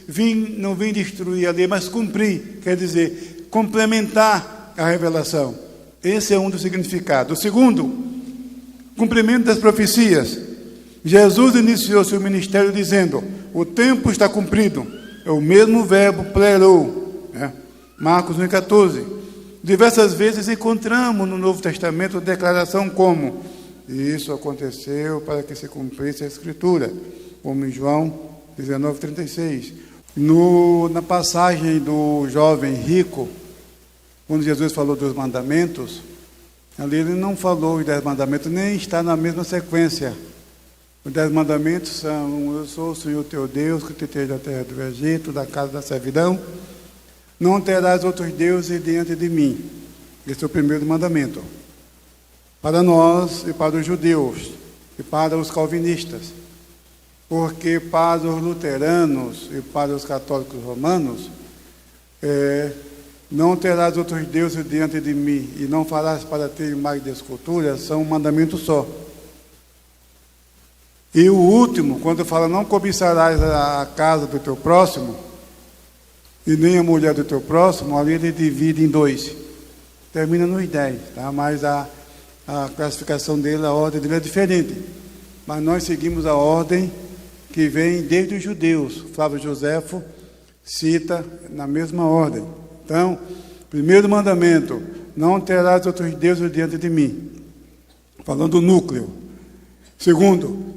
não vim destruir a lei, mas cumprir, quer dizer, complementar a revelação. Esse é um dos significados. O segundo, cumprimento das profecias. Jesus iniciou seu ministério dizendo, o tempo está cumprido. É o mesmo verbo plerou, né? Marcos 1:14. Diversas vezes encontramos no Novo Testamento a declaração como, isso aconteceu para que se cumprisse a Escritura, como em João 19:36. Na passagem do jovem rico, quando Jesus falou dos mandamentos, ali ele não falou os 10 mandamentos, nem está na mesma sequência. Os 10 mandamentos são, eu sou o Senhor teu Deus, que te tirei da terra do Egito, da casa da servidão. Não terás outros deuses diante de mim. Esse é o primeiro mandamento. Para nós e para os judeus e para os calvinistas. Porque para os luteranos e para os católicos romanos, não terás outros deuses diante de mim e não farás para ti imagem de escultura, são um mandamento só. E o último, quando fala não cobiçarás a casa do teu próximo e nem a mulher do teu próximo, ali ele divide em 2. Termina nos 10, tá? Mas a classificação dele, a ordem dele é diferente. Mas nós seguimos a ordem que vem desde os judeus. Flávio Joséfo cita na mesma ordem. Então, primeiro mandamento, não terás outros deuses diante de mim. Falando do núcleo. Segundo,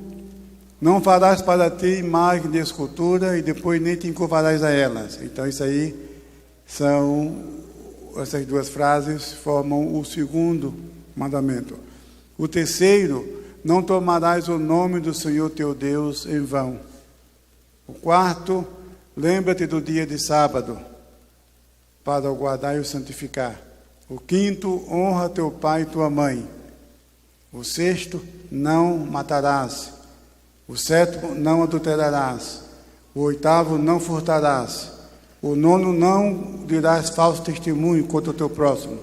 não farás para ti imagem de escultura e depois nem te encurvarás a elas. Então, isso aí essas duas frases formam o segundo mandamento. O terceiro, não tomarás o nome do Senhor teu Deus em vão. O quarto, lembra-te do dia de sábado, para o guardar e o santificar. O quinto, honra teu pai e tua mãe. O sexto, não matarás. O sétimo, não adulterarás. O oitavo, não furtarás. O nono, não dirás falso testemunho contra o teu próximo.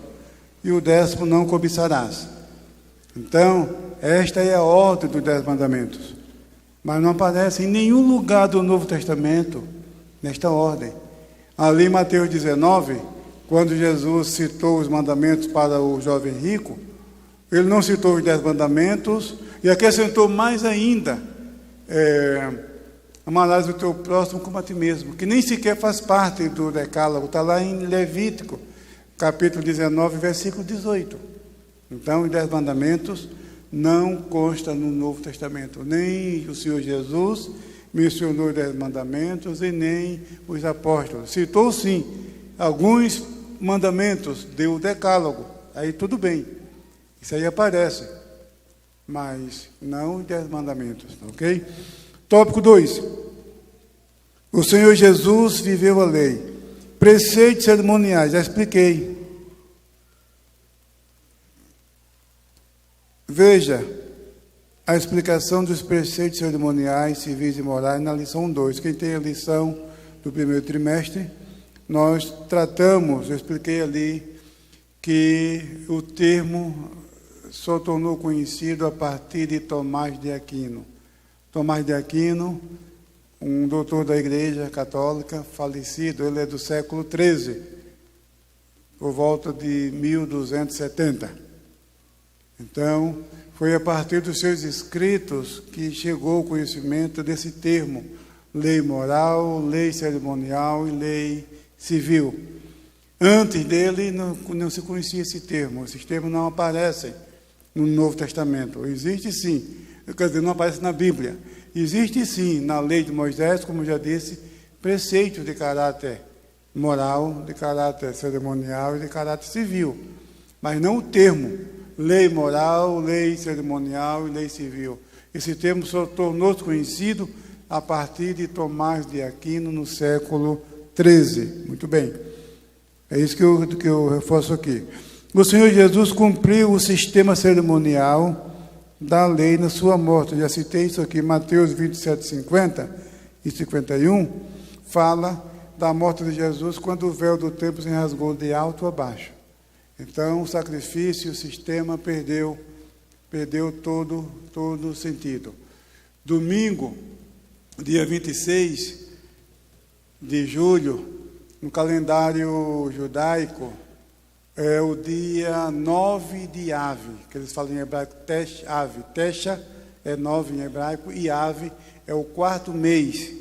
E o 10º, não cobiçarás. Então, esta é a ordem dos 10 mandamentos. Mas não aparece em nenhum lugar do Novo Testamento nesta ordem. Ali em Mateus 19, quando Jesus citou os mandamentos para o jovem rico, ele não citou os 10 mandamentos e acrescentou mais ainda, amarás o teu próximo como a ti mesmo, que nem sequer faz parte do decálogo, está lá em Levítico, capítulo 19, versículo 18. Então, os 10 mandamentos não constam no Novo Testamento. Nem o Senhor Jesus mencionou os 10 mandamentos e nem os apóstolos. Citou, sim, alguns mandamentos, deu o decálogo. Aí tudo bem. Isso aí aparece. Mas não os 10 mandamentos, ok? Tópico 2. O Senhor Jesus viveu a lei. Preceitos cerimoniais, já expliquei. Veja a explicação dos preceitos cerimoniais, civis e morais na lição 2. Quem tem a lição do primeiro trimestre, nós tratamos, eu expliquei ali, que o termo só tornou conhecido a partir de Tomás de Aquino. Tomás de Aquino, um doutor da Igreja Católica, falecido, ele é do século XIII, por volta de 1270. Então, foi a partir dos seus escritos que chegou o conhecimento desse termo, lei moral, lei cerimonial e lei civil. Antes dele não se conhecia esse termo. Esses termos não aparecem no Novo Testamento. Existe sim, quer dizer, não aparece na Bíblia. Existe sim, na lei de Moisés, como já disse, preceitos de caráter moral, de caráter cerimonial e de caráter civil. Mas não o termo lei moral, lei cerimonial e lei civil. Esse termo só tornou-se conhecido a partir de Tomás de Aquino no século XIII. Muito bem. É isso que eu reforço aqui. O Senhor Jesus cumpriu o sistema cerimonial da lei na sua morte. Eu já citei isso aqui, Mateus 27, 50 e 51, fala da morte de Jesus quando o véu do templo se rasgou de alto a baixo. Então, o sacrifício, o sistema perdeu todo o sentido. Domingo, dia 26 de julho, no calendário judaico, é o dia 9 de Ave, que eles falam em hebraico Tesh Ave. Tesha é 9 em hebraico e Ave é o 4º mês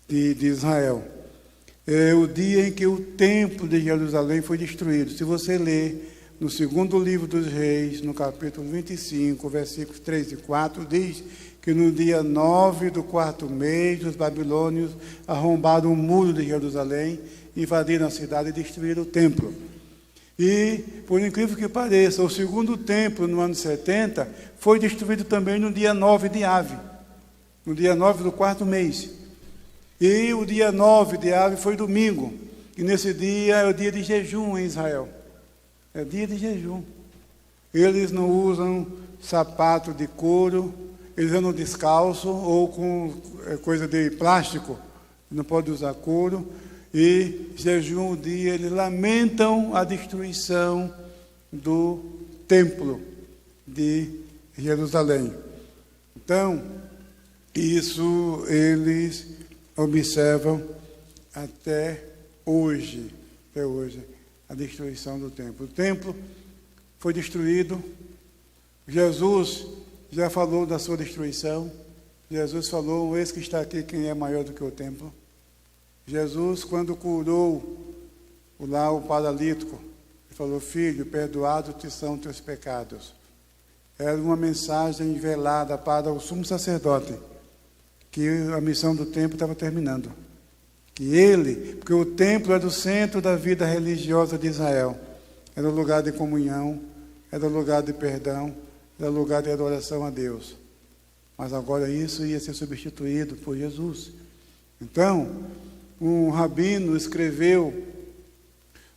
de Israel. É o dia em que o templo de Jerusalém foi destruído. Se você ler no 2º livro dos Reis, no capítulo 25, versículos 3 e 4, diz que no dia 9 do 4º mês, os babilônios arrombaram o muro de Jerusalém, invadiram a cidade e destruíram o templo. E, por incrível que pareça, o 2º templo, no ano 70, foi destruído também no dia 9 de Ave, no dia 9 do 4º mês. E o dia 9 de Ave foi domingo, e nesse dia é o dia de jejum em Israel. É dia de jejum. Eles não usam sapato de couro, eles andam descalço ou com coisa de plástico, não pode usar couro. E jejum o dia, eles lamentam a destruição do templo de Jerusalém. Então, isso eles observam até hoje, a destruição do templo. O templo foi destruído. Jesus já falou da sua destruição. Jesus falou: eis que está aqui quem é maior do que o templo. Jesus, quando curou lá o paralítico, ele falou: filho, perdoados te são teus pecados. Era uma mensagem velada para o sumo sacerdote, que a missão do templo estava terminando. Que ele, porque o templo era o centro da vida religiosa de Israel, era o lugar de comunhão, era o lugar de perdão, era o lugar de adoração a Deus. Mas agora isso ia ser substituído por Jesus. Então, um rabino escreveu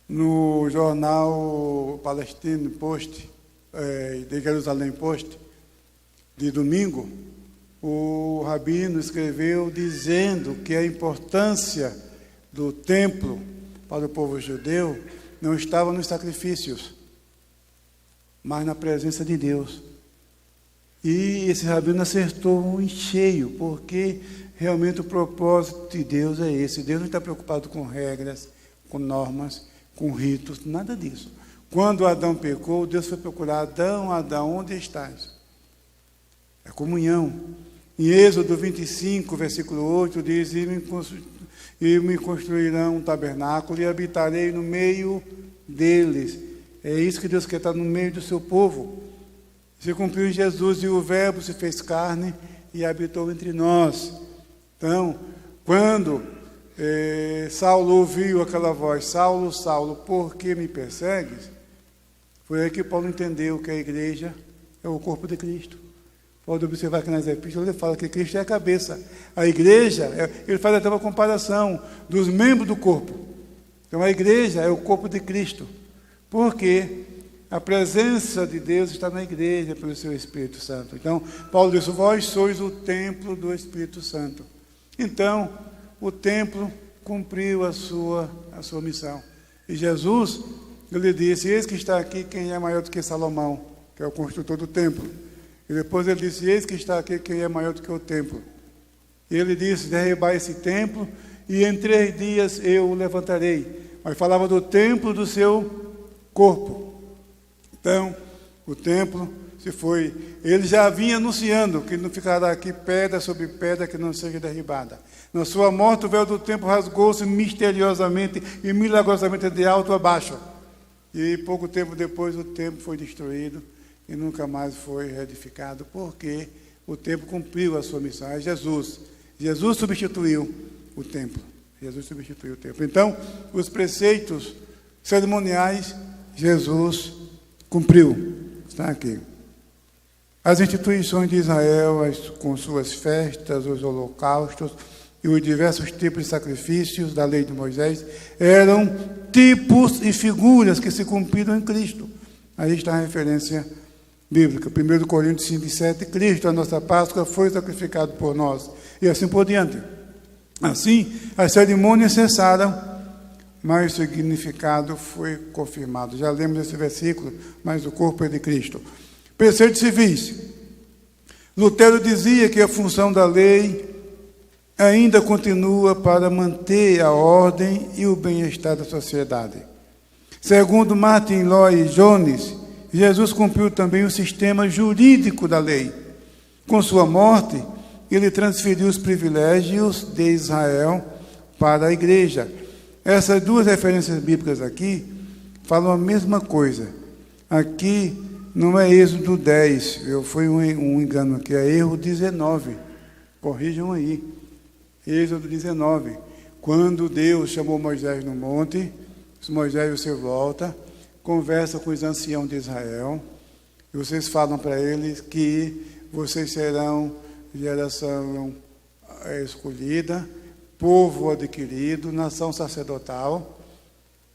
no jornal Palestine Post, de Jerusalém Post, de domingo. O rabino escreveu dizendo que a importância do templo para o povo judeu não estava nos sacrifícios, mas na presença de Deus. E esse rabino acertou em cheio, porque realmente o propósito de Deus é esse. Deus não está preocupado com regras, com normas, com ritos, nada disso. Quando Adão pecou, Deus foi procurar: Adão, onde estás? É comunhão. Em Êxodo 25, versículo 8, diz: e me construirão um tabernáculo e habitarei no meio deles. É isso que Deus quer, estar no meio do seu povo. Se cumpriu em Jesus, e o Verbo se fez carne e habitou entre nós. Então, quando Saulo ouviu aquela voz: Saulo, Saulo, por que me persegues? Foi aí que Paulo entendeu que a igreja é o corpo de Cristo. Pode observar que nas epístolas ele fala que Cristo é a cabeça. A igreja, ele faz até uma comparação dos membros do corpo. Então a igreja é o corpo de Cristo. Porque a presença de Deus está na igreja pelo seu Espírito Santo. Então, Paulo disse: vós sois o templo do Espírito Santo. Então, o templo cumpriu a sua missão. E Jesus, ele disse: eis que está aqui quem é maior do que Salomão, que é o construtor do templo. E depois ele disse: eis que está aqui quem é maior do que o templo. E ele disse: derribai esse templo, e em 3 dias eu o levantarei. Mas falava do templo do seu corpo. Então, o templo Ele já vinha anunciando que não ficará aqui pedra sobre pedra que não seja derribada. Na sua morte, o véu do templo rasgou-se misteriosamente e milagrosamente de alto a baixo. E pouco tempo depois o templo foi destruído e nunca mais foi reedificado, porque o templo cumpriu a sua missão. É Jesus. Jesus substituiu o templo. Jesus substituiu o templo. Então, os preceitos cerimoniais, Jesus cumpriu. Está aqui. As instituições de Israel, com suas festas, os holocaustos e os diversos tipos de sacrifícios da lei de Moisés, eram tipos e figuras que se cumpriram em Cristo. Aí está a referência bíblica. 1 Coríntios 5:7, Cristo, a nossa Páscoa, foi sacrificado por nós. E assim por diante. Assim, as cerimônias cessaram, mas o significado foi confirmado. Já lemos esse versículo, mas o corpo é de Cristo. Preceitos civis. Lutero dizia que a função da lei ainda continua para manter a ordem e o bem-estar da sociedade. Segundo Martin Lloyd Jones, Jesus cumpriu também o sistema jurídico da lei. Com sua morte, ele transferiu os privilégios de Israel para a igreja. Essas duas referências bíblicas aqui falam a mesma coisa. Aqui não é Êxodo 10, foi um engano aqui, é erro 19. Corrijam aí. Êxodo 19. Quando Deus chamou Moisés no monte, Moisés você volta, conversa com os anciãos de Israel, e vocês falam para eles que vocês serão geração escolhida, povo adquirido, nação sacerdotal.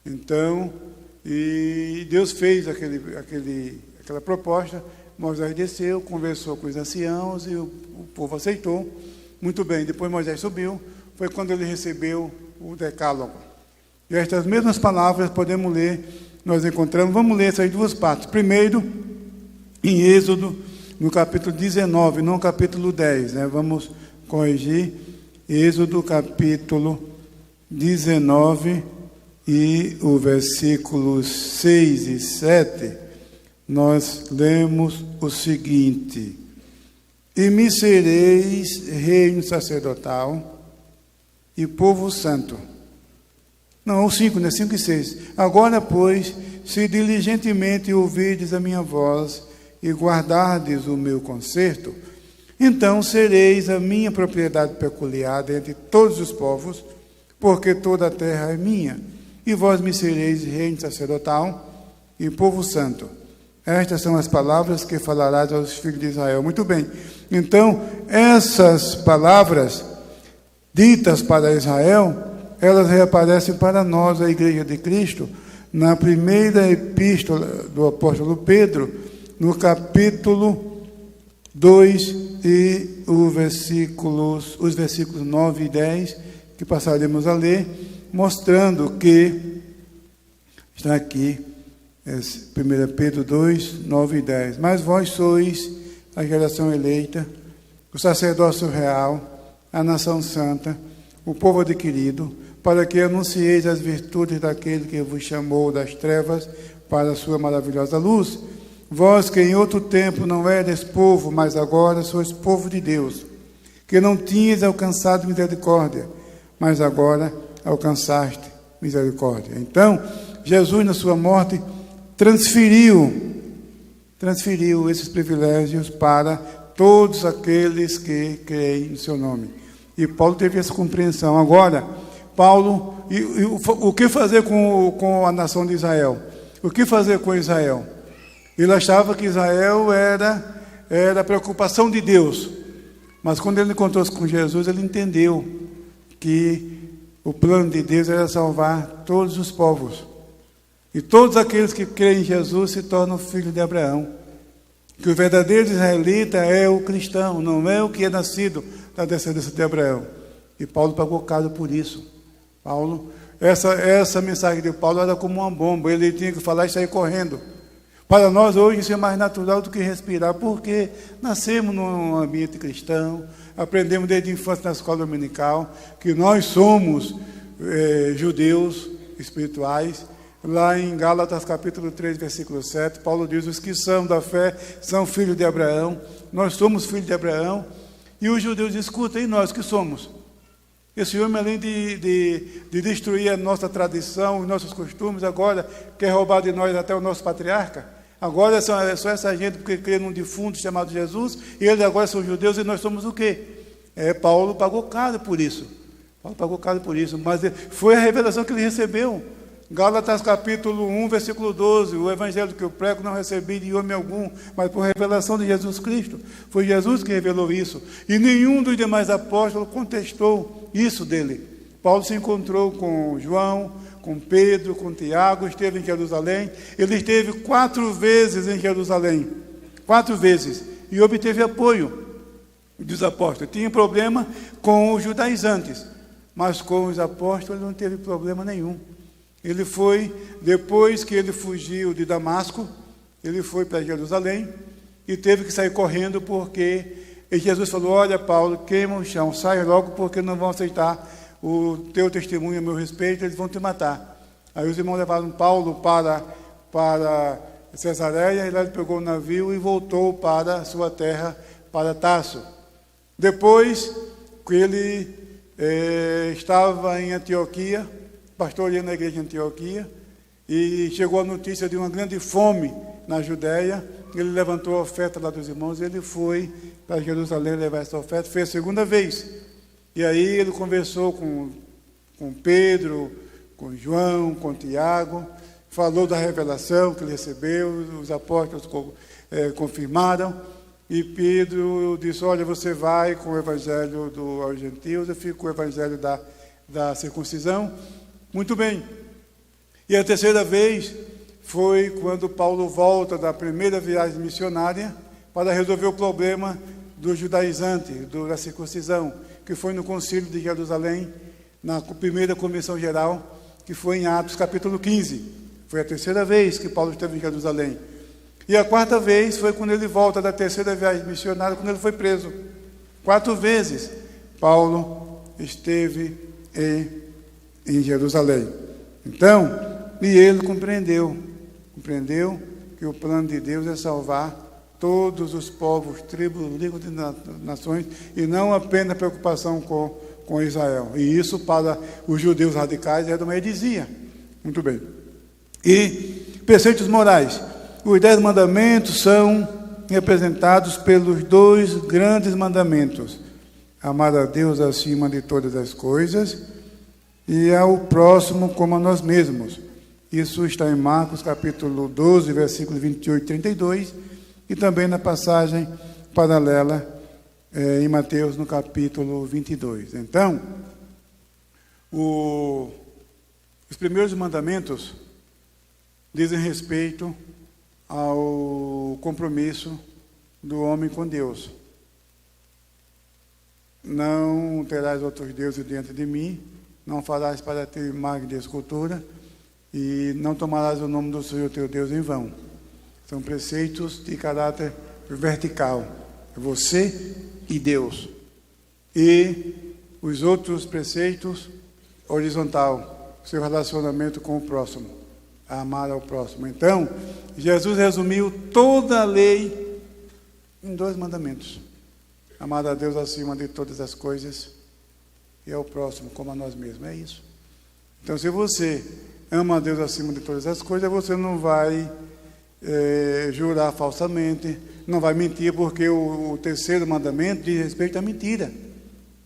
Então, e Deus fez aquela proposta. Moisés desceu, conversou com os anciãos e o povo aceitou. Muito bem, depois Moisés subiu, foi quando ele recebeu o decálogo. E estas mesmas palavras podemos ler, nós encontramos, vamos ler essas duas partes. Primeiro, em Êxodo, no capítulo 19, não capítulo 10, né? Vamos corrigir. Êxodo, capítulo 19, e o versículos 6 e 7, nós lemos o seguinte: e me sereis reino sacerdotal e povo santo. Não, o 5, né? 5 e 6. Agora, pois, se diligentemente ouvirdes a minha voz e guardardes o meu concerto, então sereis a minha propriedade peculiar dentre todos os povos, porque toda a terra é minha, e vós me sereis reino sacerdotal e povo santo. Estas são as palavras que falarás aos filhos de Israel. Muito bem. Então, essas palavras ditas para Israel, elas reaparecem para nós, a Igreja de Cristo, na primeira epístola do apóstolo Pedro, no capítulo 2 e os versículos 9 e 10, que passaremos a ler, mostrando que, está aqui, 1 Pedro 2, 9 e 10. Mas vós sois a geração eleita, o sacerdócio real, a nação santa, o povo adquirido, para que anuncieis as virtudes daquele que vos chamou das trevas para a sua maravilhosa luz. Vós que em outro tempo não eres povo, mas agora sois povo de Deus, que não tinhas alcançado misericórdia, mas agora alcançaste misericórdia. Então, Jesus, na sua morte, transferiu esses privilégios para todos aqueles que creem no seu nome. E Paulo teve essa compreensão. Agora, Paulo, o que fazer com a nação de Israel? O que fazer com Israel? Ele achava que Israel era a preocupação de Deus. Mas quando ele encontrou-se com Jesus, ele entendeu que o plano de Deus era salvar todos os povos. E todos aqueles que creem em Jesus se tornam filhos de Abraão. Que o verdadeiro israelita é o cristão, não é o que é nascido da descendência de Abraão. E Paulo pagou caro por isso. Essa mensagem de Paulo era como uma bomba. Ele tinha que falar e sair correndo. Para nós hoje isso é mais natural do que respirar, porque nascemos num ambiente cristão, aprendemos desde a infância na escola dominical que nós somos judeus espirituais. Lá em Gálatas capítulo 3, versículo 7, Paulo diz: os que são da fé são filhos de Abraão, nós somos filhos de Abraão. E os judeus dizem: escuta, e nós que somos? Esse homem, além de destruir a nossa tradição, os nossos costumes, agora quer roubar de nós até o nosso patriarca. Agora é só essa gente porque crê num defunto chamado Jesus, e eles agora são judeus e nós somos o quê? Paulo pagou caro por isso. Paulo pagou caro por isso, mas foi a revelação que ele recebeu. Gálatas capítulo 1, versículo 12, o evangelho que eu prego não recebi de homem algum, mas por revelação de Jesus Cristo. Foi Jesus que revelou isso. E nenhum dos demais apóstolos contestou isso dele. Paulo se encontrou com João, com Pedro, com Tiago, esteve em Jerusalém. Ele esteve 4 vezes em Jerusalém. 4 vezes. E obteve apoio dos apóstolos. Tinha problema com os judaizantes, mas com os apóstolos não teve problema nenhum. Ele foi, depois que ele fugiu de Damasco, ele foi para Jerusalém e teve que sair correndo porque Jesus falou: olha, Paulo, queima o chão, sai logo porque não vão aceitar o teu testemunho a meu respeito, eles vão te matar. Aí os irmãos levaram Paulo para Cesareia, e lá ele pegou o navio e voltou para a sua terra, para Tarso. Depois que ele estava em Antioquia, pastoreando na igreja de Antioquia, e chegou a notícia de uma grande fome na Judéia. Ele levantou a oferta lá dos irmãos, ele foi para Jerusalém levar essa oferta, fez a segunda vez. E aí ele conversou com Pedro, com João, com Tiago, falou da revelação que ele recebeu, os apóstolos confirmaram, e Pedro disse: olha, você vai com o evangelho aos gentios, eu fico com o evangelho da circuncisão. Muito bem. E a terceira vez foi quando Paulo volta da primeira viagem missionária para resolver o problema do judaizante, da circuncisão, que foi no concílio de Jerusalém, na primeira comissão geral, que foi em Atos capítulo 15. Foi a terceira vez que Paulo esteve em Jerusalém. E a quarta vez foi quando ele volta da terceira viagem missionária, quando ele foi preso. 4 vezes Paulo esteve em Jerusalém. Então, e ele compreendeu que o plano de Deus é salvar todos os povos, tribos, línguas e nações, e não apenas preocupação com Israel. E isso, para os judeus radicais, era uma heresia. Muito bem. E preceitos morais. Os 10 mandamentos são representados pelos 2 grandes mandamentos: amar a Deus acima de todas as coisas e ao próximo como a nós mesmos. Isso está em Marcos capítulo 12, versículos 28 e 32, e também na passagem paralela em Mateus no capítulo 22. Então, os primeiros mandamentos dizem respeito ao compromisso do homem com Deus. Não terás outros deuses diante de mim, não farás para ti imagem de escultura, e não tomarás o nome do Senhor teu Deus em vão. São preceitos de caráter vertical, você e Deus. E os outros preceitos, horizontal, seu relacionamento com o próximo, amar ao próximo. Então, Jesus resumiu toda a lei em 2 mandamentos: amar a Deus acima de todas as coisas e ao próximo como a nós mesmos. É isso. Então, se você ama a Deus acima de todas as coisas, você não vai jurar falsamente, não vai mentir, porque o terceiro mandamento diz respeito à mentira.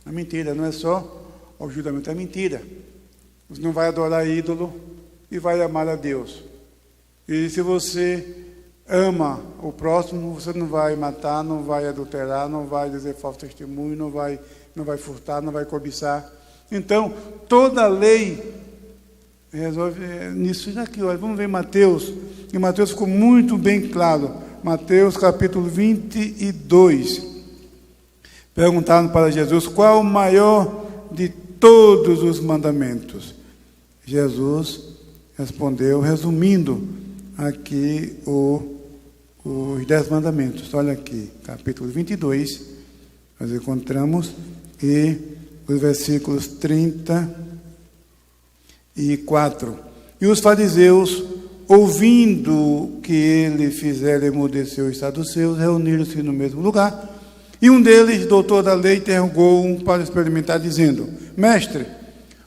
A mentira não é só o juramento, é mentira. Você não vai adorar ídolo e vai amar a Deus. E se você ama o próximo, você não vai matar, não vai adulterar, não vai dizer falso testemunho, não vai furtar, não vai cobiçar. Então, toda a lei resolve nisso daqui. Olha, vamos ver Mateus. Em Mateus ficou muito bem claro. Mateus capítulo 22. Perguntaram para Jesus: qual o maior de todos os mandamentos? Jesus respondeu, resumindo aqui os 10 mandamentos. Olha aqui, capítulo 22, nós encontramos, e os versículos 34. E os fariseus, ouvindo que ele fizera emudecer os saduceus, reuniram-se no mesmo lugar. E um deles, doutor da lei, interrogou-o para experimentar, dizendo: Mestre,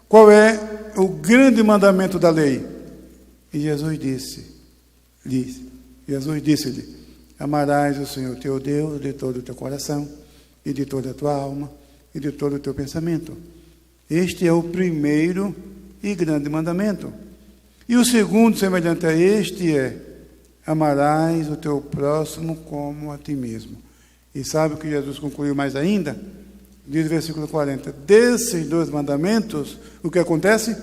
qual é o grande mandamento da lei? E Jesus disse-lhe: Amarás o Senhor teu Deus de todo o teu coração, e de toda a tua alma, e de todo o teu pensamento. Este é o primeiro e grande mandamento. E o segundo, semelhante a este, é: amarás o teu próximo como a ti mesmo. E sabe o que Jesus concluiu mais ainda? Diz o versículo 40. Desses dois mandamentos, o que acontece?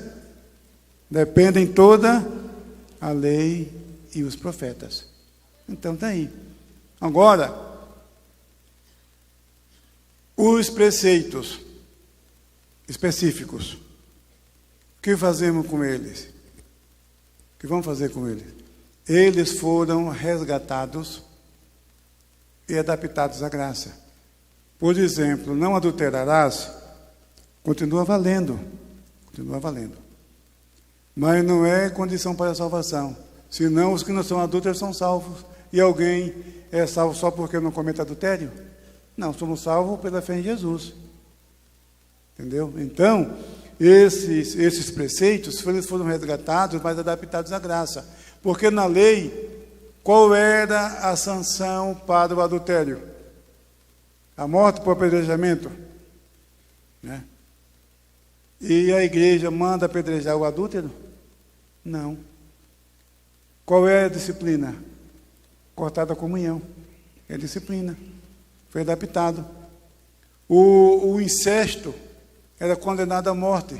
Dependem toda a lei e os profetas. Então está aí. Agora, os preceitos específicos, o que fazemos com eles? O que vamos fazer com eles? Eles foram resgatados e adaptados à graça. Por exemplo, não adulterarás, continua valendo. Mas não é condição para a salvação. Senão os que não são adúlteros são salvos. E alguém é salvo só porque não comete adultério? Não, somos salvos pela fé em Jesus. Entendeu? Então, esses preceitos eles foram resgatados, mas adaptados à graça. Porque na lei, qual era a sanção para o adultério? A morte por apedrejamento, né? E a igreja manda apedrejar o adúltero? Não. Qual é a disciplina? Cortar da comunhão. É disciplina. Foi adaptado. O incesto era condenado à morte.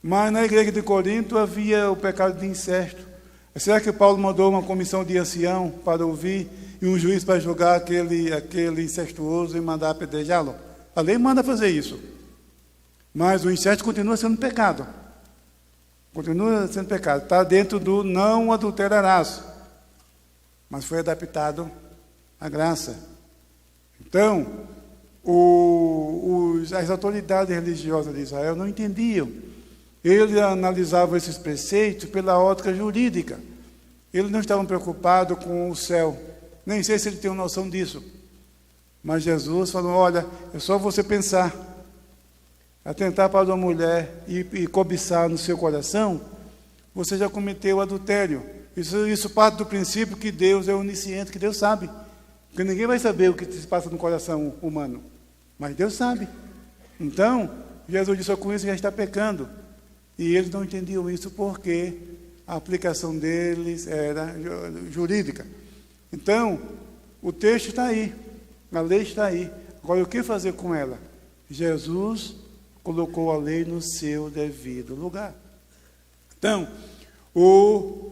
Mas na igreja de Corinto havia o pecado de incesto. Será que Paulo mandou uma comissão de ancião para ouvir e um juiz para julgar aquele incestuoso e mandar apedrejá-lo? A lei manda fazer isso. Mas o incesto continua sendo pecado. Continua sendo pecado. Está dentro do não adulterarás. Mas foi adaptado à graça. Então, as autoridades religiosas de Israel não entendiam. Eles analisavam esses preceitos pela ótica jurídica. Eles não estavam preocupados com o céu. Nem sei se eles tinham noção disso. Mas Jesus falou: olha, é só você pensar. Atentar para uma mulher e cobiçar no seu coração, você já cometeu adultério. Isso parte do princípio que Deus é onisciente, que Deus sabe. Porque ninguém vai saber o que se passa no coração humano. Mas Deus sabe. Então, Jesus disse: com isso já está pecando. E eles não entendiam isso porque a aplicação deles era jurídica. Então, o texto está aí, a lei está aí. Agora, o que fazer com ela? Jesus colocou a lei no seu devido lugar. Então, o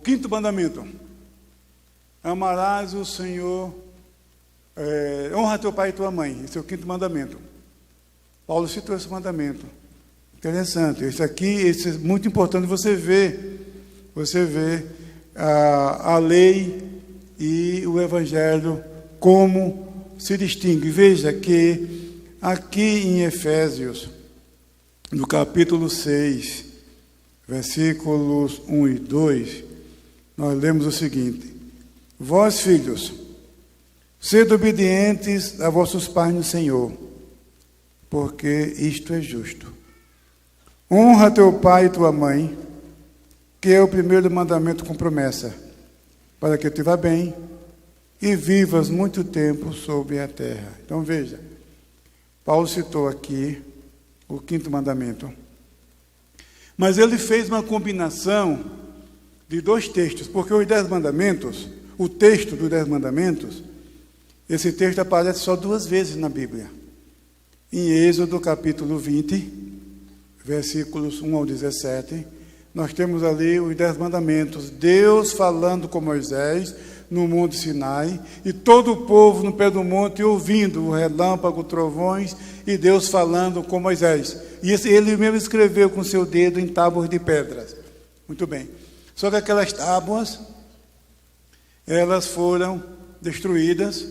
quinto mandamento: amarás o Senhor, honra teu pai e tua mãe. Esse é o quinto mandamento. Paulo citou esse mandamento. Interessante. Isso é muito importante você ver a lei e o evangelho como se distingue. Veja que aqui em Efésios, no capítulo 6, versículos 1 e 2, nós lemos o seguinte: vós, filhos, sede obedientes a vossos pais no Senhor, porque isto é justo. Honra teu pai e tua mãe, que é o primeiro mandamento com promessa, para que te vá bem e vivas muito tempo sobre a terra. Então veja, Paulo citou aqui o quinto mandamento, mas ele fez uma combinação de dois textos, porque os 10 mandamentos, o texto dos 10 mandamentos, esse texto aparece só 2 vezes na Bíblia. Em Êxodo capítulo 20, versículos 1 ao 17, nós temos ali os 10 mandamentos, Deus falando com Moisés no monte Sinai, e todo o povo no pé do monte ouvindo o relâmpago, trovões, e Deus falando com Moisés. E ele mesmo escreveu com seu dedo em tábuas de pedras. Muito bem. Só que aquelas tábuas, elas foram destruídas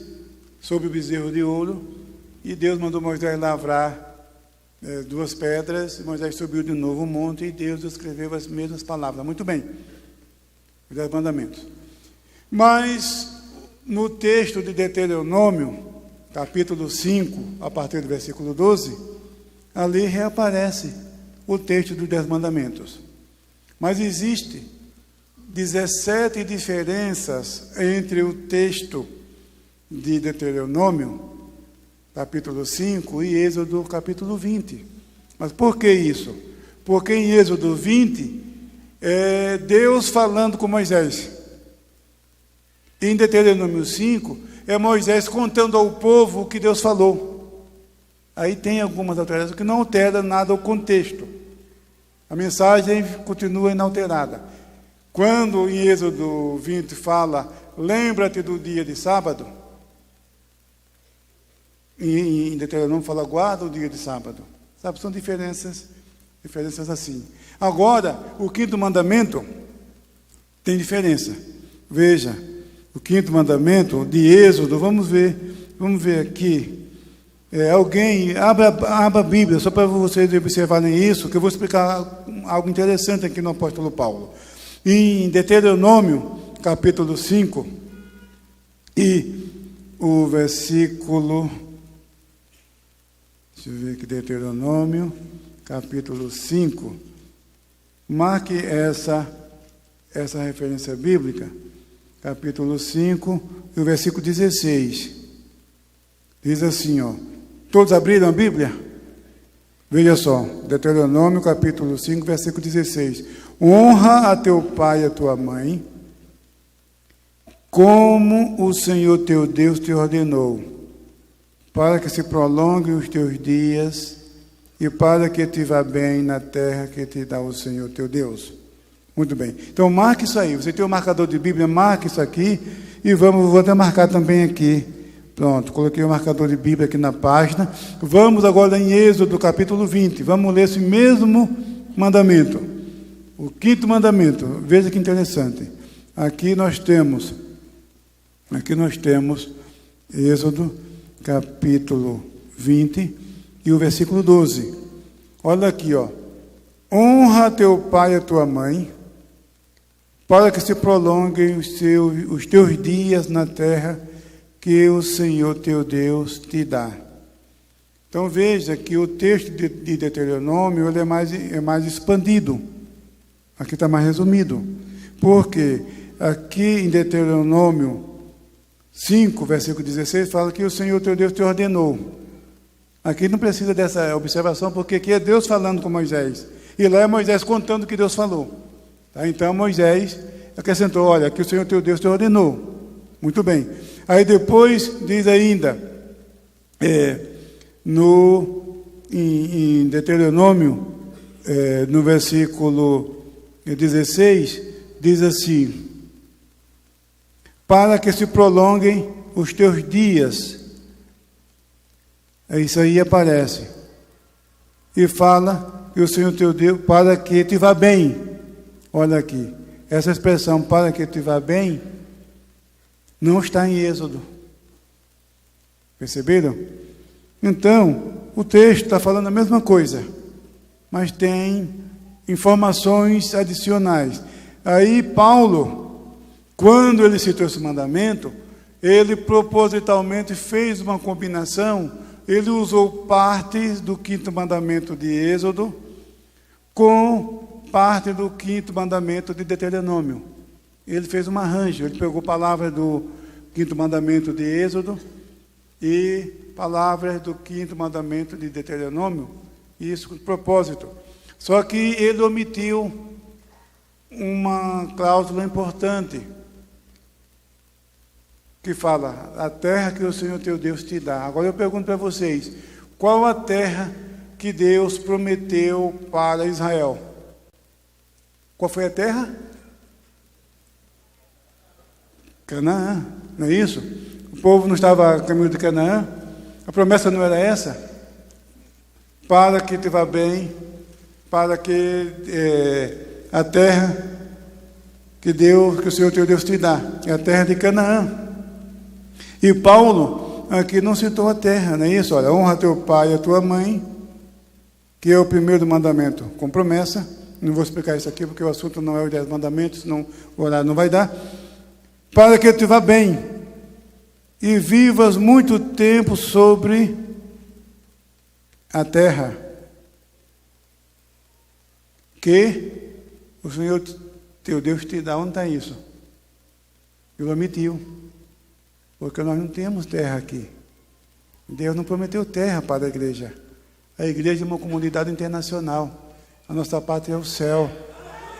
sob o bezerro de ouro, e Deus mandou Moisés lavrar duas pedras, Moisés subiu de novo o monte e Deus escreveu as mesmas palavras. Muito bem, os 10 mandamentos. Mas no texto de Deuteronômio, capítulo 5, a partir do versículo 12, ali reaparece o texto dos 10 mandamentos. Mas existe 17 diferenças entre o texto de Deuteronômio, capítulo 5, e Êxodo, capítulo 20. Mas por que isso? Porque em Êxodo 20, é Deus falando com Moisés. Em Deuteronômio 5, é Moisés contando ao povo o que Deus falou. Aí tem algumas alterações que não alteram nada o contexto. A mensagem continua inalterada. Quando em Êxodo 20 fala, lembra-te do dia de sábado, em Deuteronômio fala, guarda o dia de sábado. Sabe, são diferenças assim. Agora, o 5º mandamento tem diferença. Veja, o 5º mandamento de Êxodo, vamos ver aqui. Alguém, abra a Bíblia, só para vocês observarem isso, que eu vou explicar algo interessante aqui no apóstolo Paulo. Em Deuteronômio, capítulo 5, e o versículo, deixa eu ver aqui, Deuteronômio, capítulo 5, marque essa referência bíblica, capítulo 5, e o versículo 16, diz assim, todos abriram a Bíblia? Veja só, Deuteronômio, capítulo 5, versículo 16, honra a teu pai e a tua mãe, como o Senhor teu Deus te ordenou, para que se prolonguem os teus dias e para que te vá bem na terra que te dá o Senhor teu Deus. Muito bem. Então, marque isso aí. Você tem um marcador de Bíblia, marque isso aqui. E vou até marcar também aqui. Pronto, coloquei o marcador de Bíblia aqui na página. Vamos agora em Êxodo, capítulo 20. Vamos ler esse mesmo mandamento. O 5º mandamento. Veja que interessante. Aqui nós temos Êxodo, capítulo 20, e o versículo 12. Olha aqui, honra teu pai e a tua mãe, para que se prolonguem os teus dias na terra que o Senhor teu Deus te dá. Então veja que o texto de Deuteronômio ele é mais expandido. Aqui está mais resumido. Porque aqui em Deuteronômio 5, versículo 16, fala que o Senhor teu Deus te ordenou. Aqui não precisa dessa observação, porque aqui é Deus falando com Moisés. E lá é Moisés contando o que Deus falou. Tá? Então Moisés acrescentou, olha, que o Senhor teu Deus te ordenou. Muito bem. Aí depois diz ainda, em Deuteronômio, no versículo 16, diz assim, para que se prolonguem os teus dias. Isso aí aparece. E fala que o Senhor teu Deus, para que te vá bem. Olha aqui, essa expressão, para que te vá bem, não está em Êxodo. Perceberam? Então, o texto está falando a mesma coisa, mas tem informações adicionais. Aí Paulo, quando ele citou esse mandamento, ele propositalmente fez uma combinação, ele usou partes do 5º mandamento de Êxodo com parte do 5º mandamento de Deuteronômio. Ele fez um arranjo, ele pegou palavras do 5º mandamento de Êxodo e palavras do 5º mandamento de Deuteronômio, isso com propósito. Só que ele omitiu uma cláusula importante, que fala, a terra que o Senhor teu Deus te dá. Agora eu pergunto para vocês, qual a terra que Deus prometeu para Israel? Qual foi a terra? Canaã, não é isso? O povo não estava a caminho de Canaã? A promessa não era essa? Para que te vá bem, para que a terra que o Senhor teu Deus te dá, é a terra de Canaã. E Paulo aqui não citou a terra, não é isso? Olha, honra teu pai e a tua mãe, que é o primeiro mandamento, com promessa. Não vou explicar isso aqui, porque o assunto não é os 10 mandamentos, senão o horário não vai dar. Para que te vá bem e vivas muito tempo sobre a terra, que o Senhor teu Deus te dá. Onde está isso? Ele omitiu, porque nós não temos terra aqui. Deus não prometeu terra para a igreja. A igreja é uma comunidade internacional. A nossa pátria é o céu.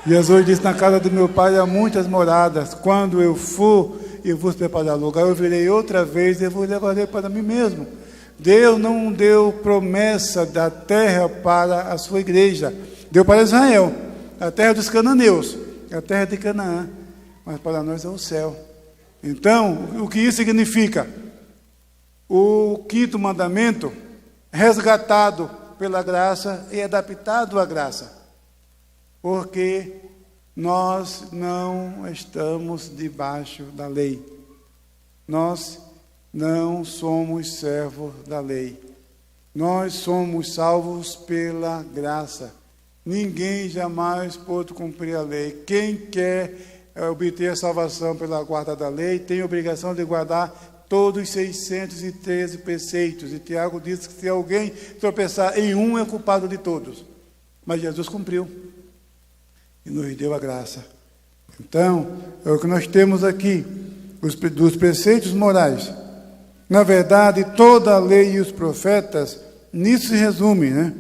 Jesus disse: na casa do meu pai há muitas moradas. Quando eu for e vos preparar lugar, eu virei outra vez e vos levarei para mim mesmo. Deus não deu promessa da terra para a sua igreja. Deu para Israel, a terra dos cananeus, a terra de Canaã. Mas para nós é o céu. Então, o que isso significa? O quinto mandamento, resgatado pela graça e adaptado à graça. Porque nós não estamos debaixo da lei. Nós não somos servos da lei. Nós somos salvos pela graça. Ninguém jamais pôde cumprir a lei. Quem quer obter a salvação pela guarda da lei tem a obrigação de guardar todos os 613 preceitos. E Tiago diz que se alguém tropeçar em um, é culpado de todos. Mas Jesus cumpriu e nos deu a graça. Então, é o que nós temos aqui, dos preceitos morais. Na verdade, toda a lei e os profetas, nisso se resume, né?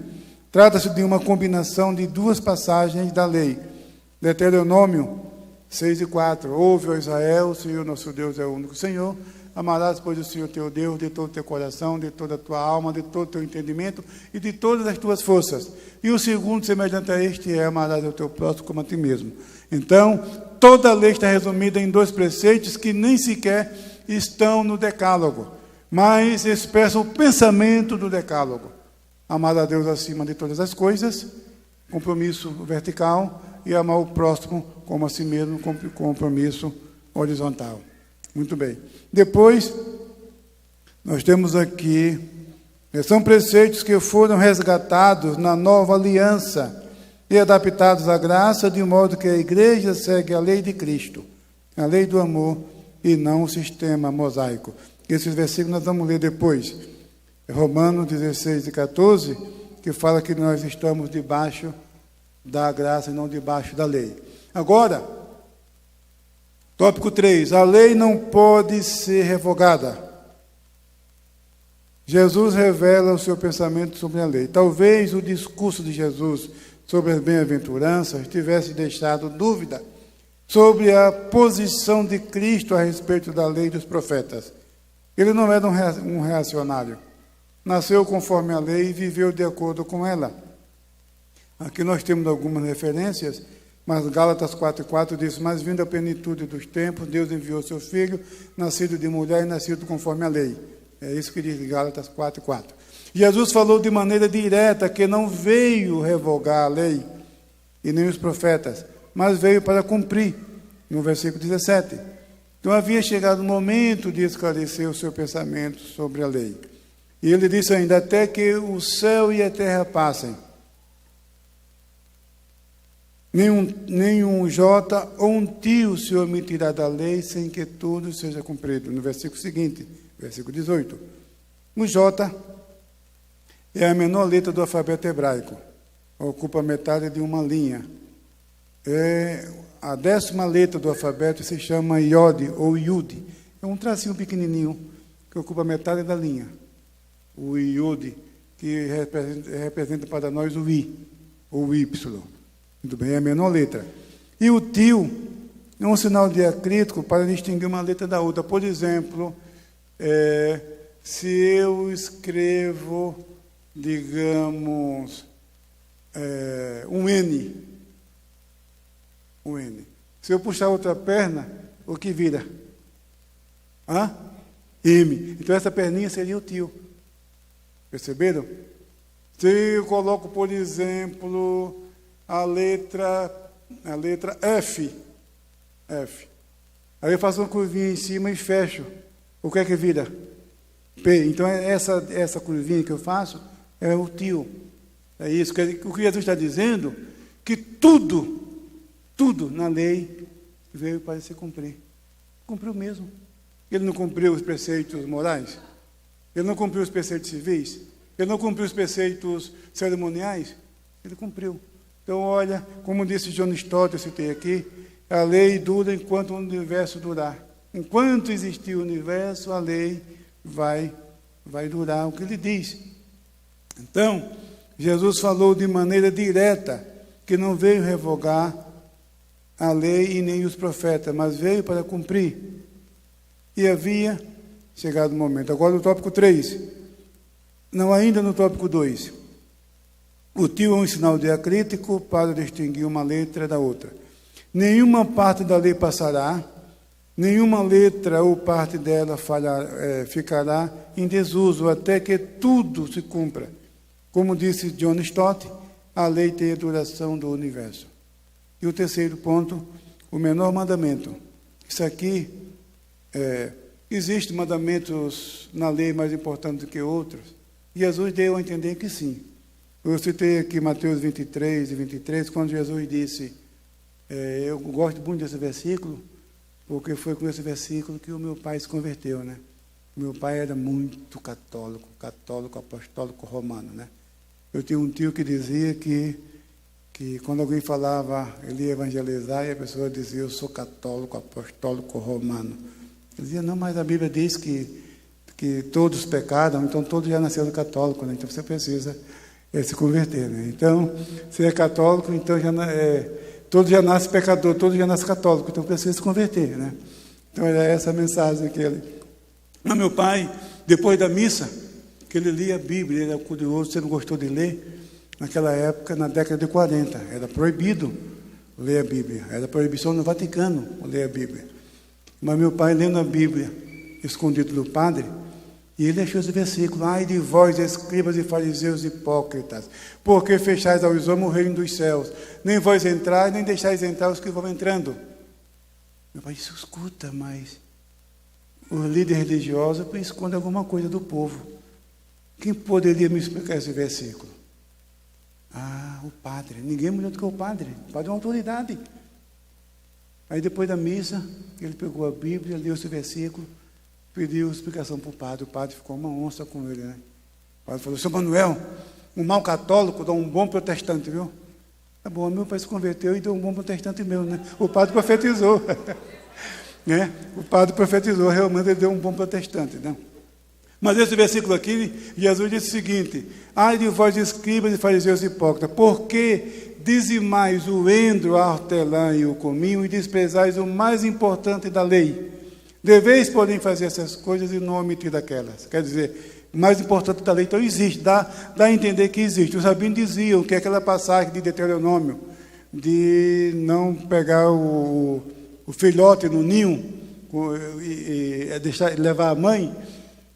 Trata-se de uma combinação de duas passagens da lei. Deuteronômio 6 e 4. Ouve, ó Israel, o Senhor nosso Deus é o único Senhor. Amarás, pois, o Senhor teu Deus de todo o teu coração, de toda a tua alma, de todo o teu entendimento e de todas as tuas forças. E o segundo, semelhante a este, é: amarás o teu próximo como a ti mesmo. Então, toda a lei está resumida em dois preceitos que nem sequer estão no decálogo, mas expressam o pensamento do decálogo. Amar a Deus acima de todas as coisas, compromisso vertical, e amar o próximo como a si mesmo, compromisso horizontal. Muito bem. Depois, nós temos aqui, são preceitos que foram resgatados na nova aliança e adaptados à graça, de modo que a igreja segue a lei de Cristo, a lei do amor, e não o sistema mosaico. Esses versículos nós vamos ler depois. Romanos 16 e 14, que fala que nós estamos debaixo da graça e não debaixo da lei. Agora, tópico 3, a lei não pode ser revogada. Jesus revela o seu pensamento sobre a lei. Talvez o discurso de Jesus sobre as bem-aventuranças tivesse deixado dúvida sobre a posição de Cristo a respeito da lei dos profetas. Ele não era um reacionário. Nasceu conforme a lei e viveu de acordo com ela. Aqui nós temos algumas referências, mas Gálatas 4,4 diz: mas vindo a plenitude dos tempos, Deus enviou seu Filho, nascido de mulher e nascido conforme a lei. É isso que diz Gálatas 4,4. Jesus falou de maneira direta que não veio revogar a lei e nem os profetas, mas veio para cumprir, no versículo 17. Então havia chegado o momento de esclarecer o seu pensamento sobre a lei. E ele disse ainda: até que o céu e a terra passem, nenhum jota ou um tio se omitirá da lei sem que tudo seja cumprido. No versículo seguinte, versículo 18. O jota é a menor letra do alfabeto hebraico. Ocupa metade de uma linha. A 10ª letra do alfabeto se chama Iod ou Yud. É um tracinho pequenininho que ocupa metade da linha. O Yud, que representa para nós o I, ou o Y. Muito bem, é a menor letra. E o tio é um sinal diacrítico para distinguir uma letra da outra. Por exemplo, se eu escrevo, digamos, um N. Se eu puxar outra perna, o que vira? M. Então essa perninha seria o tio. Perceberam? Se eu coloco, por exemplo, a letra F. Aí eu faço uma curvinha em cima e fecho. O que é que vira? P. Então essa curvinha que eu faço é o tio. É isso, o que Jesus está dizendo, que tudo na lei veio para se cumprir. Cumpriu mesmo. Ele não cumpriu os preceitos morais? Ele não cumpriu os preceitos civis? Ele não cumpriu os preceitos cerimoniais? Ele cumpriu. Então, olha, como disse John Stott, eu citei aqui, a lei dura enquanto o universo durar. Enquanto existir o universo, a lei vai durar o que ele diz. Então, Jesus falou de maneira direta que não veio revogar a lei e nem os profetas, mas veio para cumprir. E havia chegado o momento. Agora no tópico 3, não ainda no tópico 2. O tio é um sinal diacrítico para distinguir uma letra da outra. Nenhuma parte da lei passará, nenhuma letra ou parte dela ficará em desuso, até que tudo se cumpra. Como disse John Stott, a lei tem a duração do universo. E o terceiro ponto, o menor mandamento. Isso aqui, existem mandamentos na lei mais importantes do que outros. E Jesus deu a entender que sim. Eu citei aqui Mateus 23 e 23, quando Jesus disse, eu gosto muito desse versículo, porque foi com esse versículo que o meu pai se converteu, né? Meu pai era muito católico apostólico romano, né? Eu tinha um tio que dizia que quando alguém falava, ele ia evangelizar, e a pessoa dizia, eu sou católico apostólico romano. Ele dizia, não, mas a Bíblia diz que todos pecaram, então todos já nasceram católicos, né? Então você precisa se converter, né? Então, se é católico, então todos já nascem pecador, todos já nascem católico, então precisa se converter, né? Então era essa a mensagem que ele... Mas meu pai, depois da missa, que ele lia a Bíblia, ele era curioso, você não gostou de ler? Naquela época, na década de 40, era proibido ler a Bíblia, era proibição no Vaticano ler a Bíblia. Mas meu pai, lendo a Bíblia, escondido do padre, e ele achou esse versículo, ai de vós, escribas e fariseus hipócritas, porque fechais aos homens o reino dos céus, nem vós entrais, nem deixais entrar os que vão entrando. Meu pai disse, escuta, mas os líderes religiosos escondem alguma coisa do povo. Quem poderia me explicar esse versículo? Ah, o padre. Ninguém melhor do que o padre. O padre é uma autoridade. Aí depois da missa, ele pegou a Bíblia, leu esse versículo, pediu explicação para o padre. O padre ficou uma onça com ele, né? O padre falou, seu Manuel, um mau católico dá um bom protestante, viu? Tá bom, meu pai se converteu e deu um bom protestante meu, né? O padre profetizou. Né? O padre profetizou, realmente ele deu um bom protestante, né? Mas esse versículo aqui, Jesus disse o seguinte, ai de vós escribas e fariseus hipócritas, porque dizimais o endro, a hortelã e o cominho e desprezais o mais importante da lei. Deveis, porém, fazer essas coisas e não omitir daquelas. Quer dizer, o mais importante da lei, então existe, dá a entender que existe. Os rabinos diziam que aquela passagem de Deuteronômio, de não pegar o filhote no ninho e levar a mãe,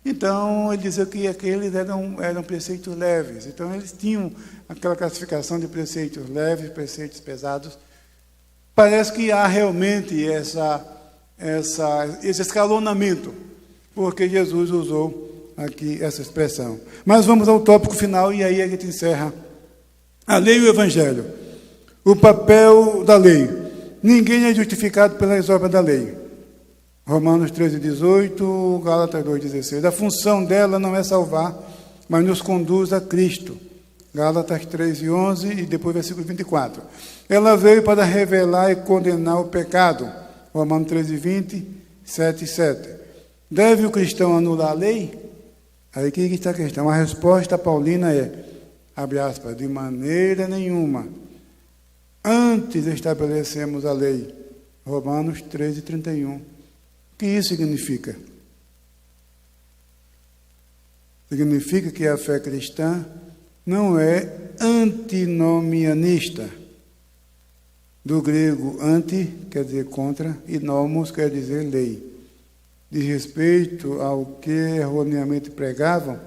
então ele dizia que aqueles eram preceitos leves. Então eles tinham aquela classificação de preceitos leves, preceitos pesados. Parece que há realmente esse escalonamento, porque Jesus usou aqui essa expressão. Mas vamos ao tópico final e aí a gente encerra. A lei e o evangelho. O papel da lei. Ninguém é justificado pelas obras da lei. Romanos 13:18, Gálatas 2:16. A função dela não é salvar, mas nos conduz a Cristo. Gálatas 3:11 e depois versículo 24. Ela veio para revelar e condenar o pecado. Romanos 13:20, 7:7. Deve o cristão anular a lei? Aí que está a questão. A resposta paulina é, abre aspas, de maneira nenhuma. Antes estabelecemos a lei. Romanos 13:31. O que isso significa? Significa que a fé cristã não é antinomianista. Do grego anti, quer dizer contra, e nomos quer dizer lei. Diz respeito ao que erroneamente pregavam,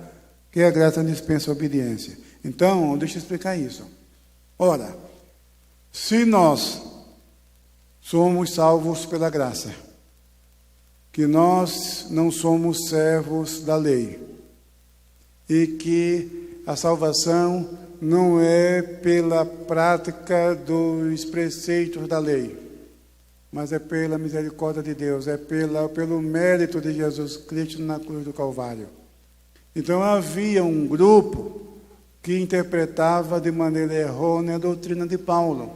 que a graça dispensa a obediência. Então, deixa eu explicar isso. Ora, se nós somos salvos pela graça, que nós não somos servos da lei, e que a salvação não é pela prática dos preceitos da lei, mas é pela misericórdia de Deus, é pelo mérito de Jesus Cristo na cruz do Calvário. Então havia um grupo que interpretava de maneira errônea a doutrina de Paulo.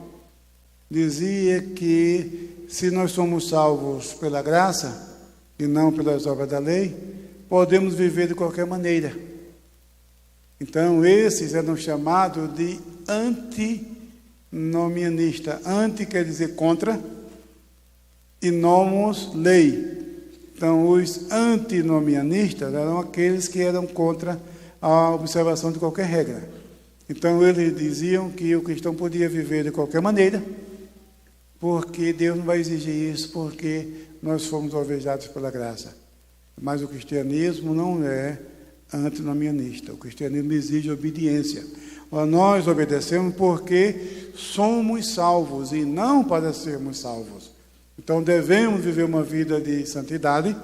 Dizia que se nós somos salvos pela graça e não pelas obras da lei, podemos viver de qualquer maneira. Então esses eram chamados de antinomianistas. Anti quer dizer contra, e nomos, lei. Então, os antinomianistas eram aqueles que eram contra a observação de qualquer regra. Então, eles diziam que o cristão podia viver de qualquer maneira, porque Deus não vai exigir isso, porque nós fomos alvejados pela graça. Mas o cristianismo não é antinomianista. O cristianismo exige obediência. Nós obedecemos porque somos salvos e não para sermos salvos. Então, devemos viver uma vida de santidade,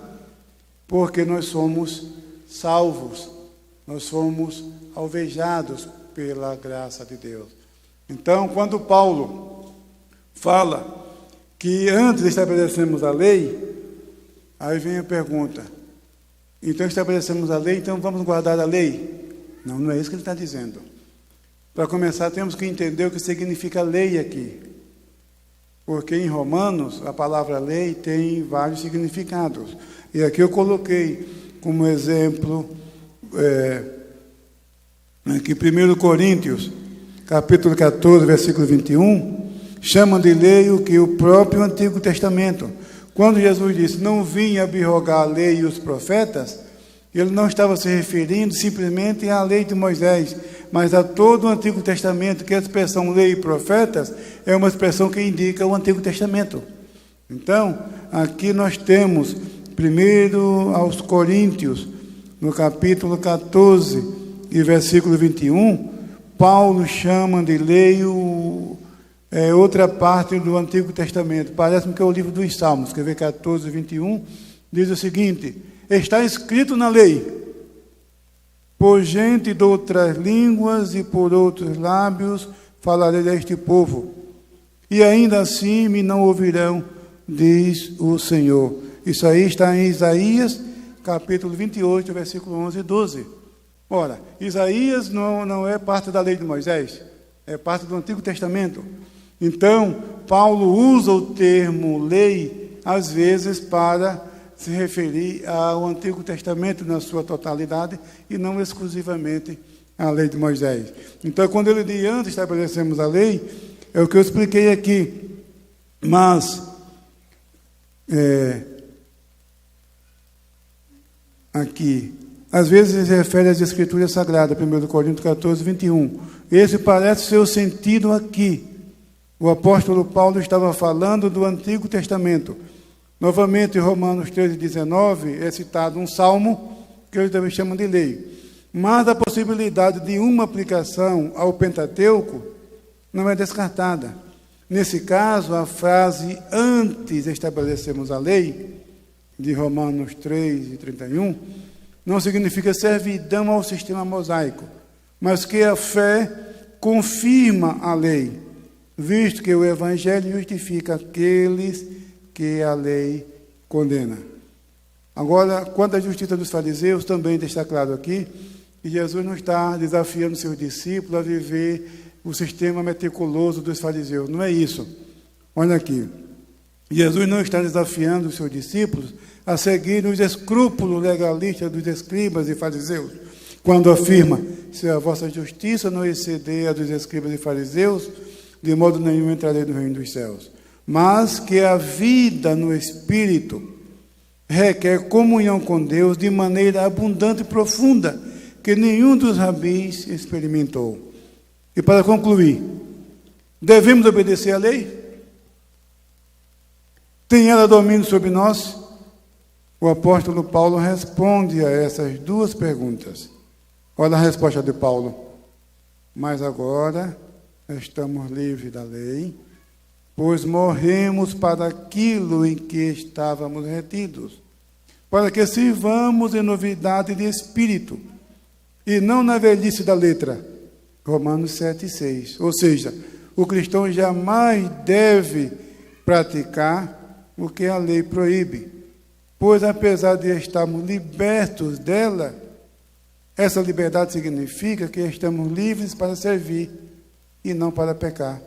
porque nós somos salvos, nós somos alvejados pela graça de Deus. Então, quando Paulo fala que antes estabelecemos a lei, aí vem a pergunta: então estabelecemos a lei, então vamos guardar a lei? Não, não é isso que ele está dizendo. Para começar, temos que entender o que significa lei aqui. Porque em Romanos, a palavra lei tem vários significados. E aqui eu coloquei como exemplo, aqui 1 Coríntios, capítulo 14, versículo 21, chamam de lei o que o próprio Antigo Testamento. Quando Jesus disse, não vim abrogar a lei e os profetas, ele não estava se referindo simplesmente à lei de Moisés, mas a todo o Antigo Testamento, que a expressão lei e profetas é uma expressão que indica o Antigo Testamento. Então, aqui nós temos, primeiro aos Coríntios, no capítulo 14 e versículo 21, Paulo chama de lei outra parte do Antigo Testamento. Parece-me que é o livro dos Salmos, quer ver 14, 21, diz o seguinte: está escrito na lei, por gente de outras línguas e por outros lábios falarei a este povo, e ainda assim me não ouvirão, diz o Senhor. Isso aí está em Isaías, capítulo 28, versículo 11 e 12. Ora, Isaías não é parte da lei de Moisés, é parte do Antigo Testamento. Então, Paulo usa o termo lei, às vezes, para se referir ao Antigo Testamento na sua totalidade e não exclusivamente à lei de Moisés. Então, quando ele diz antes estabelecemos a lei, é o que eu expliquei aqui. Mas, aqui, às vezes se refere às Escrituras Sagradas, 1 Coríntios 14, 21. Esse parece ser o sentido aqui. O apóstolo Paulo estava falando do Antigo Testamento. Novamente, em Romanos 13, 19, é citado um salmo, que eles também chamam de lei. Mas a possibilidade de uma aplicação ao Pentateuco não é descartada. Nesse caso, a frase antes estabelecemos a lei, de Romanos 3 e 31, não significa servidão ao sistema mosaico, mas que a fé confirma a lei, visto que o Evangelho justifica aqueles que a lei condena. Agora, quanto à justiça dos fariseus, também está claro aqui que Jesus não está desafiando seus discípulos a viver o sistema meticuloso dos fariseus. Não é isso. Olha aqui. Jesus não está desafiando os seus discípulos a seguir os escrúpulos legalistas dos escribas e fariseus, quando afirma: se a vossa justiça não exceder a dos escribas e fariseus, de modo nenhum entrarei no reino dos céus. Mas que a vida no Espírito requer comunhão com Deus de maneira abundante e profunda, que nenhum dos rabis experimentou. E para concluir, devemos obedecer à lei? Tem ela domínio sobre nós? O apóstolo Paulo responde a essas duas perguntas. Olha a resposta de Paulo: mas agora estamos livres da lei, pois morremos para aquilo em que estávamos retidos, para que sirvamos em novidade de espírito, e não na velhice da letra. Romanos 7,6. Ou seja, o cristão jamais deve praticar o que a lei proíbe, pois apesar de estarmos libertos dela, essa liberdade significa que estamos livres para servir e não para pecar.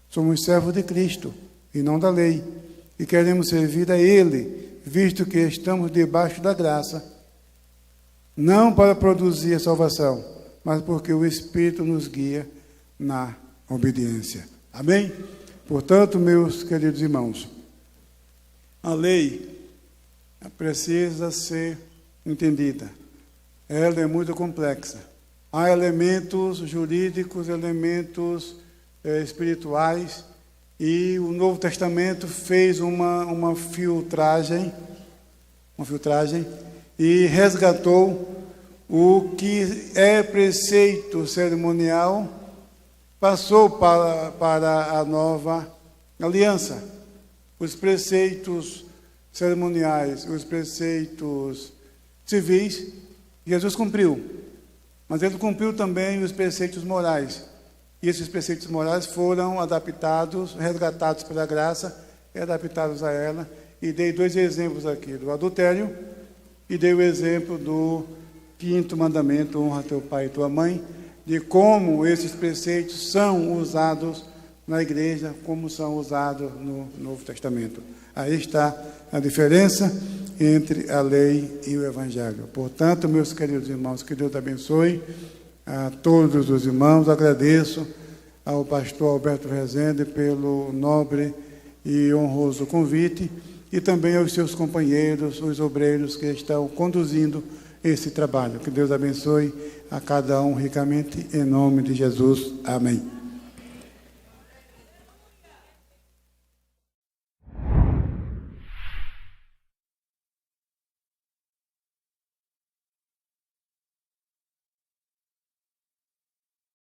Somos servos de Cristo e não da lei, e queremos servir a Ele, visto que estamos debaixo da graça, não para produzir a salvação, mas porque o Espírito nos guia na obediência. Amém? Portanto, meus queridos irmãos, a lei precisa ser entendida. Ela é muito complexa. Há elementos jurídicos, elementos espirituais, e o Novo Testamento fez uma filtragem e resgatou o que é preceito cerimonial, passou para a nova aliança. Os preceitos cerimoniais, os preceitos civis, Jesus cumpriu, mas ele cumpriu também os preceitos morais. E esses preceitos morais foram adaptados, resgatados pela graça, e adaptados a ela. E dei 2 exemplos aqui, do adultério, e dei o exemplo do 5º mandamento, honra teu pai e tua mãe, de como esses preceitos são usados na igreja, como são usados no Novo Testamento. Aí está a diferença entre a lei e o Evangelho. Portanto, meus queridos irmãos, que Deus abençoe a todos os irmãos. Agradeço ao pastor Alberto Rezende pelo nobre e honroso convite, e também aos seus companheiros, os obreiros que estão conduzindo esse trabalho. Que Deus abençoe a cada um ricamente, em nome de Jesus. Amém.